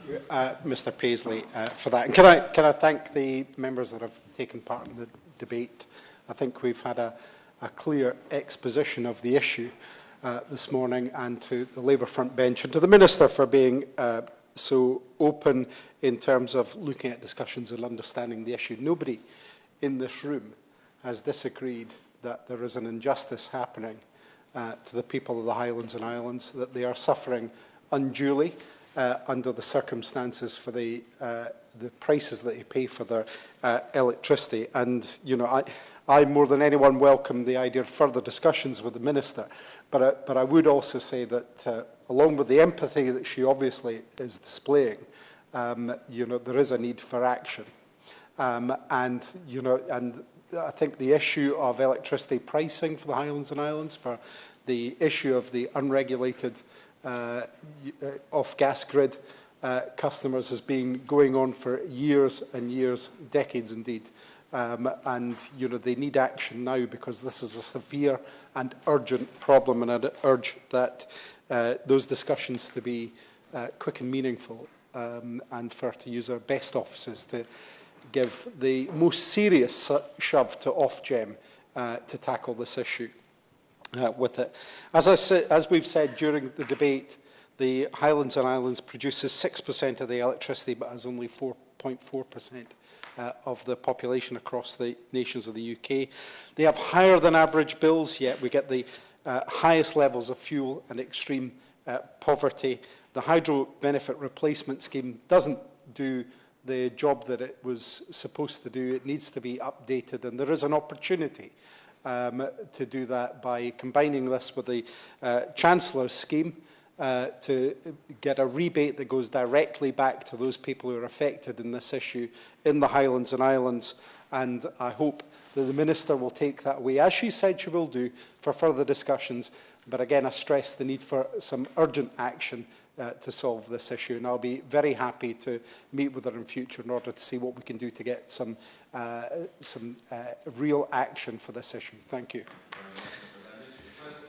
Thank you, Mr Paisley, for that. And can I thank the members that have taken part in the debate. I think we've had a clear exposition of the issue this morning, and to the Labour front bench and to the Minister for being so open in terms of looking at discussions and understanding the issue. Nobody in this room has disagreed that there is an injustice happening to the people of the Highlands and Islands, that they are suffering unduly under the circumstances for the prices that they pay for their electricity. And, you know, I more than anyone welcome the idea of further discussions with the Minister. But I would also say that along with the empathy that she obviously is displaying, you know, there is a need for action. And, you know, and I think the issue of electricity pricing for the Highlands and Islands, for the issue of the unregulated off-gas grid customers has been going on for years and years, decades indeed. And, you know, they need action now because this is a severe and urgent problem, and I'd urge that those discussions to be quick and meaningful, and for to use our best offices to give the most serious shove to Ofgem to tackle this issue with it. As we've said during the debate, the Highlands and Islands produces 6% of the electricity, but has only 4.4% of the population across the nations of the UK. They have higher than average bills, yet we get the highest levels of fuel and extreme poverty. The Hydro Benefit Replacement Scheme doesn't do the job that it was supposed to do. It needs to be updated, and there is an opportunity to do that by combining this with the Chancellor's scheme to get a rebate that goes directly back to those people who are affected in this issue in the Highlands and Islands. And I hope that the Minister will take that away, as she said she will do, for further discussions. But again, I stress the need for some urgent action to solve this issue, and I'll be very happy to meet with her in future in order to see what we can do to get some real action for this issue. Thank you.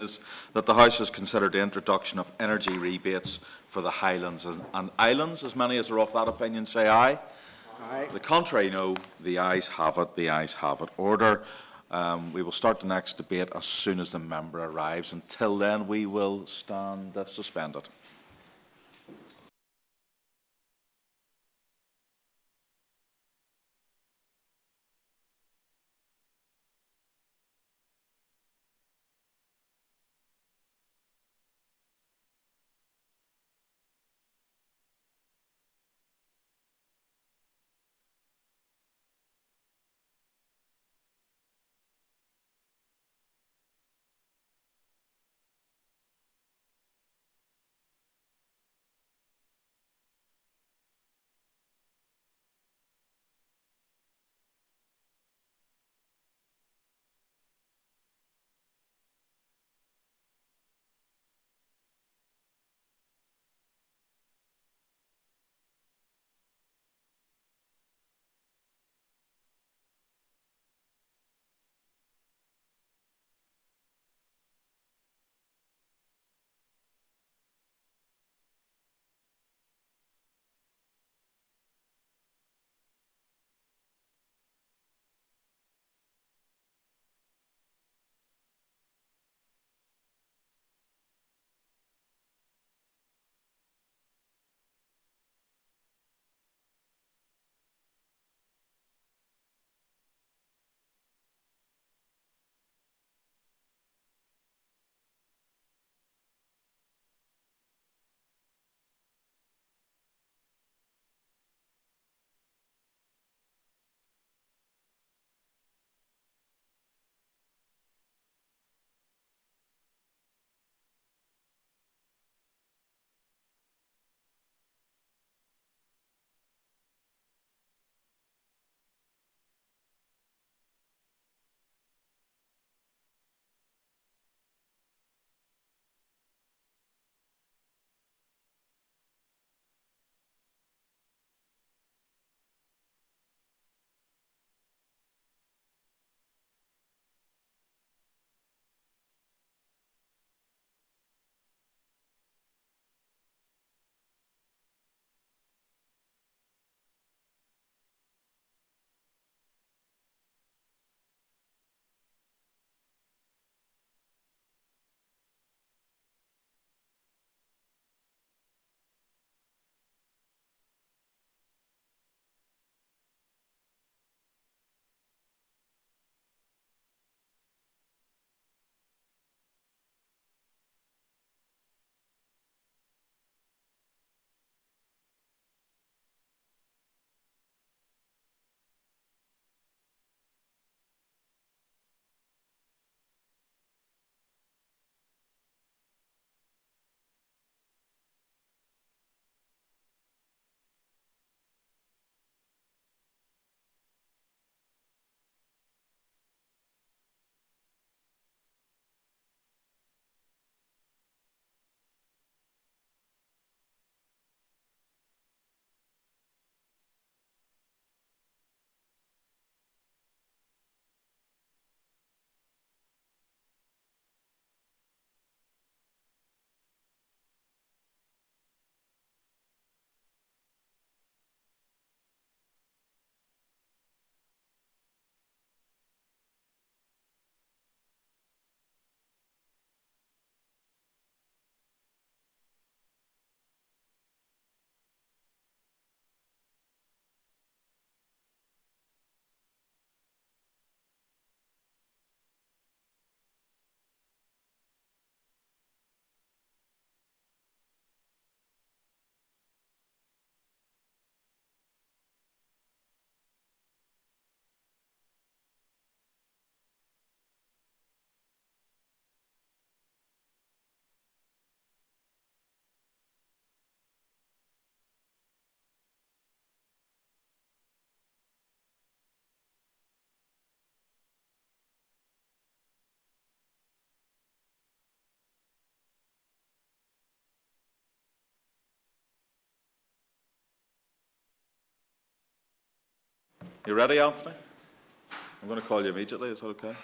Is that the House has considered the introduction of energy rebates for the Highlands and Islands. As many as are of that opinion say aye. Aye. The contrary, no. The ayes have it. The ayes have it. Order. We will start the next debate as soon as the member arrives. Until then, we will stand suspended. You ready, Anthony? I'm going to call you immediately. Is that okay?